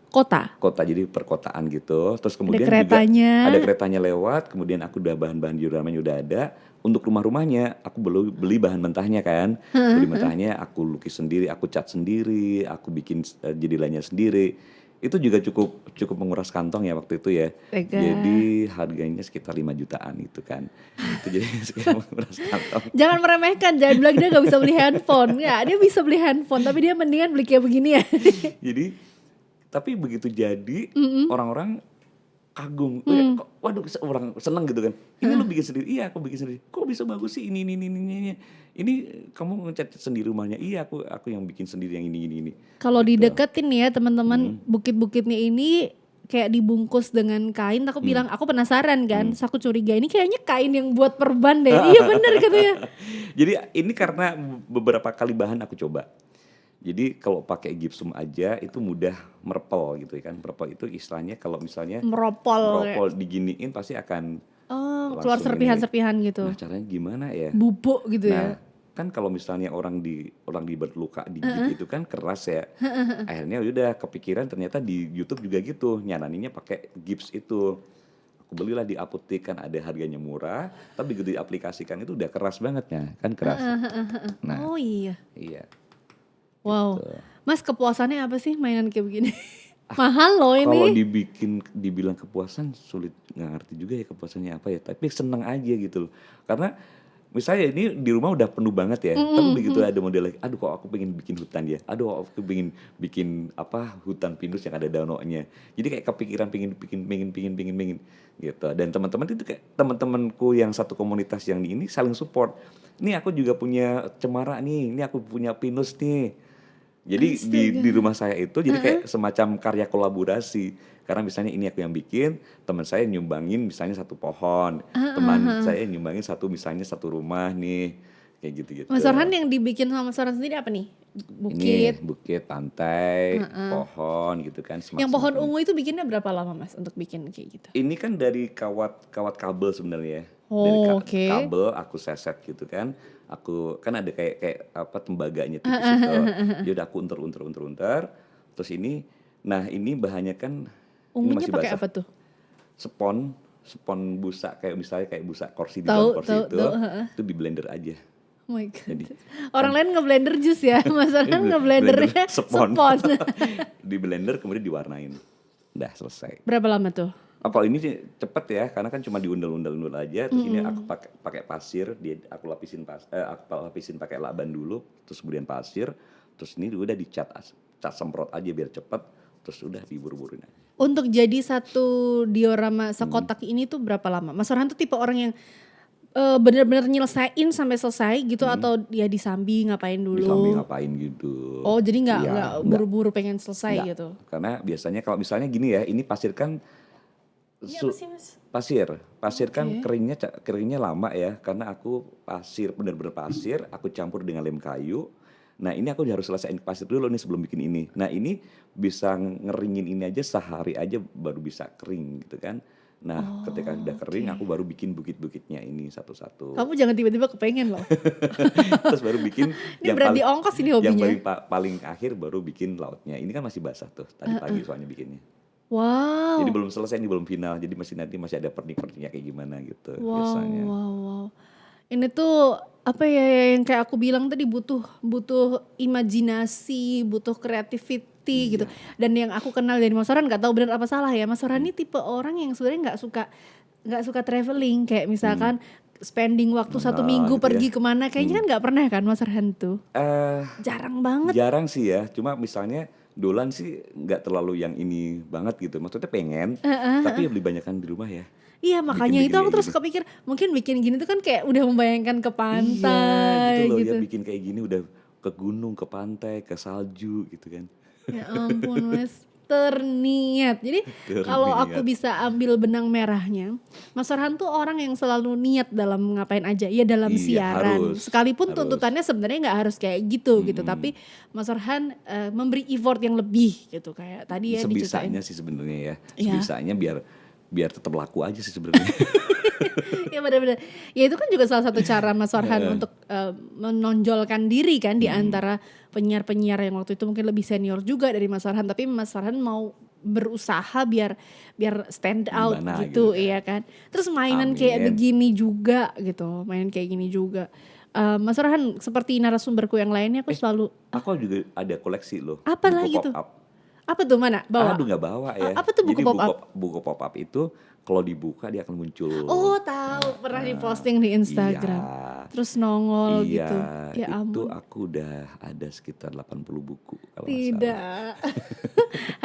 Kota, jadi perkotaan gitu. Terus kemudian ada keretanya lewat. Kemudian aku udah bahan-bahan dioramanya udah ada. Untuk rumahnya aku beli bahan mentahnya kan. Beli mentahnya aku lukis sendiri, aku cat sendiri, aku bikin jadilannya sendiri. Itu juga cukup menguras kantong ya waktu itu ya. Jadi harganya sekitar 5 jutaan itu kan. Itu jadi sekitar menguras kantong. Jangan meremehkan, jangan bilang dia gak bisa beli handphone. Ya, dia bisa beli handphone tapi dia mendingan beli kayak begini ya. Jadi tapi begitu jadi orang-orang kagum, waduh orang seneng gitu kan. Ini lu bikin sendiri? Iya aku bikin sendiri. Kok bisa bagus sih ini. Ini kamu ngecat sendiri rumahnya? Iya aku yang bikin sendiri yang ini. Kalau gitu. Dideketin ya teman-teman, bukit-bukitnya ini kayak dibungkus dengan kain. Aku bilang aku penasaran kan, terus aku curiga ini kayaknya kain yang buat perban deh. Iya benar katanya. Jadi ini karena beberapa kali bahan aku coba. Jadi kalau pakai gipsum aja itu mudah merepel gitu kan. Merepel itu istilahnya kalau misalnya meropol diginiin pasti akan keluar serpihan-serpihan gitu. Nah caranya gimana ya? Bubuk gitu ya. Kan kalau misalnya orang di berluka digigit itu kan keras ya. Akhirnya udah kepikiran ternyata di YouTube juga gitu. Nyananinnya pakai gips itu. Aku belilah di apotek kan ada harganya murah. Tapi begitu diaplikasikan itu udah keras banget ya. Kan keras. Nah, oh iya. Iya. Wow, gitu. Mas kepuasannya apa sih mainan kayak begini? Mahal loh ini. Kalau dibilang kepuasan sulit, nggak ngerti juga ya kepuasannya apa ya. Tapi seneng aja gitu loh. Karena misalnya ini di rumah udah penuh banget ya. Tapi begitu ada model lagi, aduh kok aku pengen bikin hutan ya. Aduh aku pengen bikin hutan pinus yang ada danaunya. Jadi kayak kepikiran pengen gitu. Dan teman-teman itu kayak teman-temanku yang satu komunitas yang ini saling support. Ini aku juga punya cemara nih. Ini aku punya pinus nih. Jadi di rumah saya itu jadi kayak semacam karya kolaborasi. Karena misalnya ini aku yang bikin, teman saya nyumbangin misalnya satu pohon, teman saya nyumbangin misalnya satu rumah nih, kayak gitu-gitu. Mas Orhan yang dibikin sama Mas Orhan sendiri apa nih? Bukit. Ini bukit, pantai, pohon gitu kan. Yang pohon ungu itu bikinnya berapa lama Mas untuk bikin kayak gitu? Ini kan dari kawat kabel sebenarnya. Dari kabel aku seset gitu kan. Aku kan ada kayak tembaganya tipis itu. Jadi udah aku unter. Terus ini bahannya kan ungunya pakai apa tuh? Spon busa kayak busa kursi di dalam kursi itu di blender aja. Oh my god. Jadi, orang lain ngeblender jus ya, Mas Orhan ngeblendernya spon. Di blender kemudian diwarnain. Udah selesai. Berapa lama tuh? Kalau ini sih cepet ya, karena kan cuma diundel-undel aja. Terus ini aku pakai pasir, aku lapisin pakai lakban dulu, terus kemudian pasir, terus ini udah dicat semprot aja biar cepet, terus udah diburu-buruin aja. Untuk jadi satu diorama sekotak ini tuh berapa lama? Mas Orhan tuh tipe orang yang benar-benar nyelesain sampai selesai gitu atau dia disambi ngapain dulu? Disambi ngapain gitu. Oh jadi nggak buru-buru pengen selesai enggak. Gitu? Karena biasanya kalau misalnya gini ya, ini pasir kan pasir kan keringnya lama ya, karena aku bener-bener pasir aku campur dengan lem kayu. Nah ini aku harus selesaiin pasir dulu nih sebelum bikin ini. Nah ini bisa ngeringin ini aja sehari aja baru bisa kering gitu kan. Nah, ketika udah kering aku baru bikin bukit-bukitnya ini satu-satu. Kamu jangan tiba-tiba kepengen loh. Terus baru bikin ini yang berat di ongkos ini hobinya. Yang paling akhir baru bikin lautnya. Ini kan masih basah tuh tadi pagi soalnya bikinnya. Wow. Jadi belum selesai, ini belum final. Jadi masih ada pernik-perniknya kayak gimana gitu biasanya. Wow. Ini tuh apa ya yang kayak aku bilang tadi butuh imajinasi, butuh creativity gitu. Dan yang aku kenal dari Mas Farhan, nggak tahu benar apa salah ya, Mas Farhan ini tipe orang yang sebenarnya nggak suka traveling, kayak misalkan spending waktu 1 minggu gitu pergi kemana, kayaknya kan nggak pernah kan Mas Farhan tuh. Jarang banget. Jarang sih ya, cuma misalnya dolan sih nggak terlalu yang ini banget gitu. Maksudnya pengen, tapi lebih banyakan di rumah ya. Iya makanya itu aku terus kepikir mungkin bikin gini tuh kan kayak udah membayangkan ke pantai gitu loh gitu. Ya, bikin kayak gini udah ke gunung, ke pantai, ke salju gitu kan. Ya ampun Mas, terniat. Jadi kalau aku bisa ambil benang merahnya, Mas Farhan tuh orang yang selalu niat dalam ngapain aja. Ya dalam siaran, sekalipun tuntutannya sebenarnya nggak harus kayak gitu gitu. Tapi Mas Farhan memberi effort yang lebih gitu, kayak tadi ya diceritain. Sebisanya sih sebenarnya ya, sebisanya biar tetap laku aja sih sebenarnya. Ya benar-benar. Ya itu kan juga salah satu cara Mas Farhan untuk menonjolkan diri kan di antara penyiar-penyiar yang waktu itu mungkin lebih senior juga dari Mas Farhan, tapi Mas Farhan mau berusaha biar stand out gitu, iya kan. Terus mainan kayak begini juga gitu, mainan kayak gini juga. Mas Farhan seperti narasumberku yang lainnya aku selalu aku juga ada koleksi loh. Apa lagi tuh? Apa tuh, mana? Bawa? Aduh gak bawa ya. Apa tuh buku pop-up? Buku pop-up itu kalau dibuka dia akan muncul. Oh tahu, pernah diposting di Instagram. Terus nongol gitu. Ya itu ampun. aku udah ada sekitar 80 buku kalau tidak.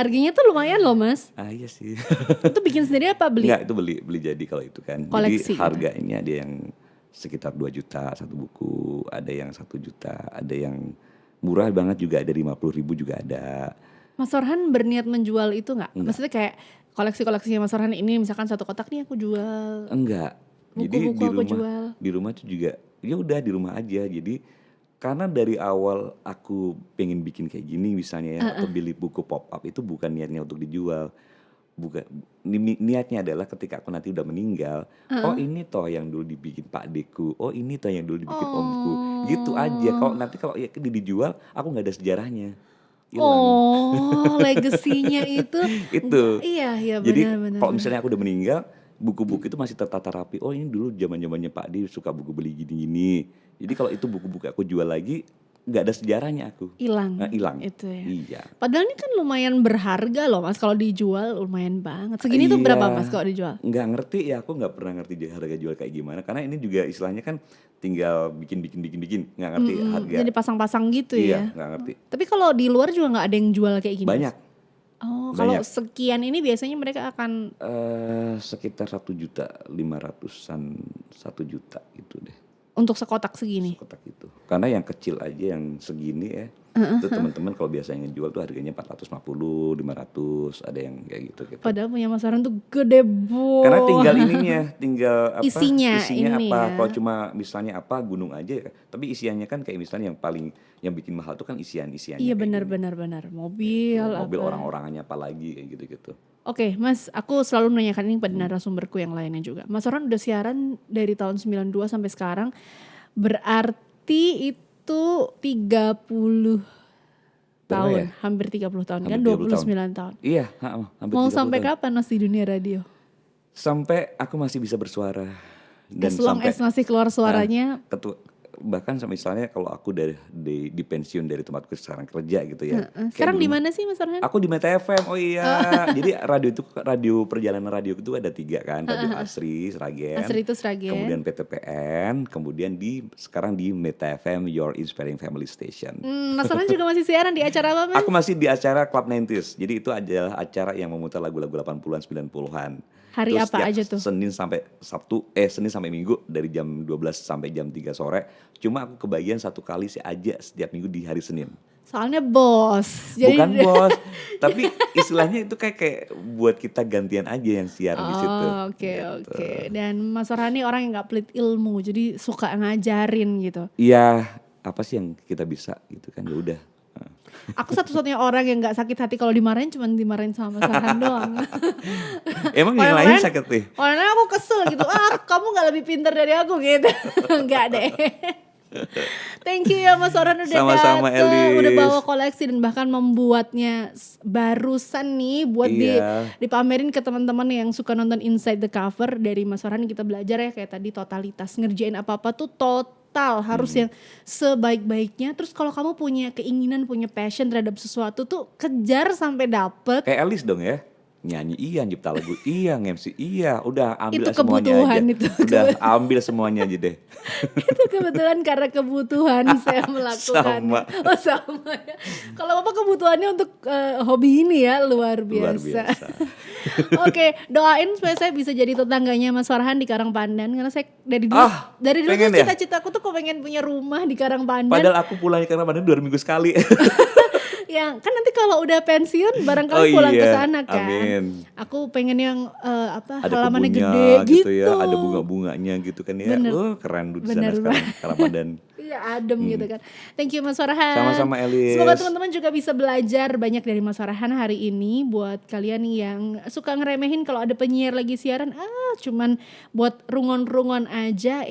Harganya tuh lumayan loh Mas. Iya sih. Itu bikin sendiri apa beli? Enggak, itu beli jadi kalau itu kan. Koleksi. Jadi harganya ada yang sekitar 2 juta satu buku, ada yang 1 juta, ada yang murah banget juga, ada 50.000 juga ada. Mas Farhan berniat menjual itu nggak? Maksudnya kayak koleksi-koleksinya Mas Farhan ini misalkan 1 kotak nih aku jual. Enggak. Buku-buku Jadi aku jual. Di rumah tuh juga ya udah di rumah aja. Jadi karena dari awal aku pengen bikin kayak gini misalnya ya, atau beli buku pop up itu bukan niatnya untuk dijual. Bukan, niatnya adalah ketika aku nanti udah meninggal, oh ini toh yang dulu dibikin Pak Deku, oh ini toh yang dulu dibikin Omku, gitu aja. Kalau ya dijual, aku nggak ada sejarahnya. Hilang. Oh, legasinya itu. Iya Jadi benar. kalau misalnya aku udah meninggal, buku-buku itu masih tertata rapi. Oh ini dulu zaman-zamannya Pak D suka buku beli gini-gini. Jadi kalau itu buku-buku aku jual lagi, nggak ada sejarahnya aku. Hilang. Hilang. Itu ya. Iya. Padahal ini kan lumayan berharga loh Mas, kalau dijual lumayan banget. Segini tuh berapa Mas kalau dijual? Nggak ngerti ya, aku nggak pernah ngerti harga jual kayak gimana. Karena ini juga istilahnya kan tinggal bikin, nggak ngerti harga. Jadi pasang-pasang gitu ya? Iya, nggak ngerti. Tapi kalau di luar juga nggak ada yang jual kayak gini? Banyak. Oh, kalau sekian ini biasanya mereka akan? Sekitar 1.500.000-an, 1 juta gitu deh. Untuk sekotak segini? Sekotak itu. Karena yang kecil aja yang segini ya, itu teman-teman kalau biasanya ngejual tuh harganya 450, 500, ada yang kayak gitu. Padahal punya Mas Farhan tuh gede banget. Karena tinggal ininya, tinggal apa? Isinya apa? Ya. Kalau cuma misalnya apa gunung aja, tapi isiannya kan kayak misalnya yang bikin mahal tuh kan isiannya. Iya benar. Mobil orang-orangannya apa lagi kayak gitu-gitu. Oke, Mas, aku selalu menanyakan ini pada narasumberku yang lainnya juga. Mas Farhan udah siaran dari tahun 92 sampai sekarang. Berarti itu 30 tahun, ya? Hampir 30 tahun kan, 29 tahun. Iya, hampir 30 Mau sampai tahun. kapan Mas di dunia radio? Sampai aku masih bisa bersuara. Dan as long as masih keluar suaranya. Bahkan misalnya kalau aku di pensiun dari tempatku sekarang kerja gitu ya. Sekarang di mana sih Mas Farhan? Aku di Meta FM. Oh iya. Jadi radio perjalanan radio itu ada 3 kan. Radio Asri, Sragen. Kemudian PTPN, kemudian sekarang di Meta FM, Your Inspiring Family Station. Mas Farhan juga masih siaran di acara apa Mas? Aku masih di acara Club 90s. Jadi itu adalah acara yang memutar lagu-lagu 80-an, 90-an. Hari terus apa aja tuh? Senin sampai Minggu dari jam 12 sampai jam 3 sore. Cuma aku kebagian 1 kali sih aja setiap minggu di hari Senin. Soalnya bos. Bukan bos, tapi istilahnya itu kayak buat kita gantian aja yang siar di situ. Oke. Dan Mas Farhan ini orang yang gak pelit ilmu, jadi suka ngajarin gitu. Iya, apa sih yang kita bisa gitu kan, ya udah. Aku satu-satunya orang yang gak sakit hati kalau dimarahin, cuma dimarahin sama Mas Farhan doang. Emang yang lain sakit nih? Orang aku kesel gitu, kamu gak lebih pintar dari aku gitu. Enggak deh. Thank you ya Mas Farhan udah Sama-sama, datang, udah bawa koleksi dan bahkan membuatnya barusan nih buat dipamerin ke teman-teman yang suka nonton Inside the Cover. Dari Mas Farhan kita belajar ya kayak tadi totalitas, ngerjain apa-apa tuh total harus yang sebaik-baiknya. Terus kalau kamu punya keinginan, punya passion terhadap sesuatu tuh kejar sampai dapet. Kayak Elis dong ya. Nyanyi iya, nyipta lagu iya, MC iya, udah ambil itu semuanya aja. Itu. Udah ambil semuanya aja deh. Itu kebetulan karena kebutuhan saya melakukan. Sama ya. Kalau Bapak kebutuhannya untuk hobi ini ya luar biasa. Oke, doain supaya saya bisa jadi tetangganya Mas Farhan di Karangpandan, karena saya dari dulu cita-citaku tuh pengen punya rumah di Karangpandan. Padahal aku pulang ke Karangpandan 2 minggu sekali. Ya kan nanti kalau udah pensiun barangkali pulang ke sana kan. Amin. Aku pengen yang ada halamannya gede gitu ya, ada bunga-bunganya gitu kan ya. Keren di sana sekarang Karangpandan. Iya adem gitu kan. Thank you Mas Farhan. Sama-sama Elis. Semoga teman-teman juga bisa belajar banyak dari Mas Farhan hari ini. Buat kalian yang suka ngeremehin kalau ada penyiar lagi siaran, cuman buat rungon-rungon aja.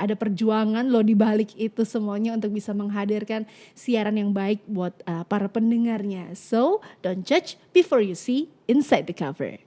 Ada perjuangan loh di balik itu semuanya untuk bisa menghadirkan siaran yang baik buat para pendengarnya. So, don't judge before you see Inside the Cover.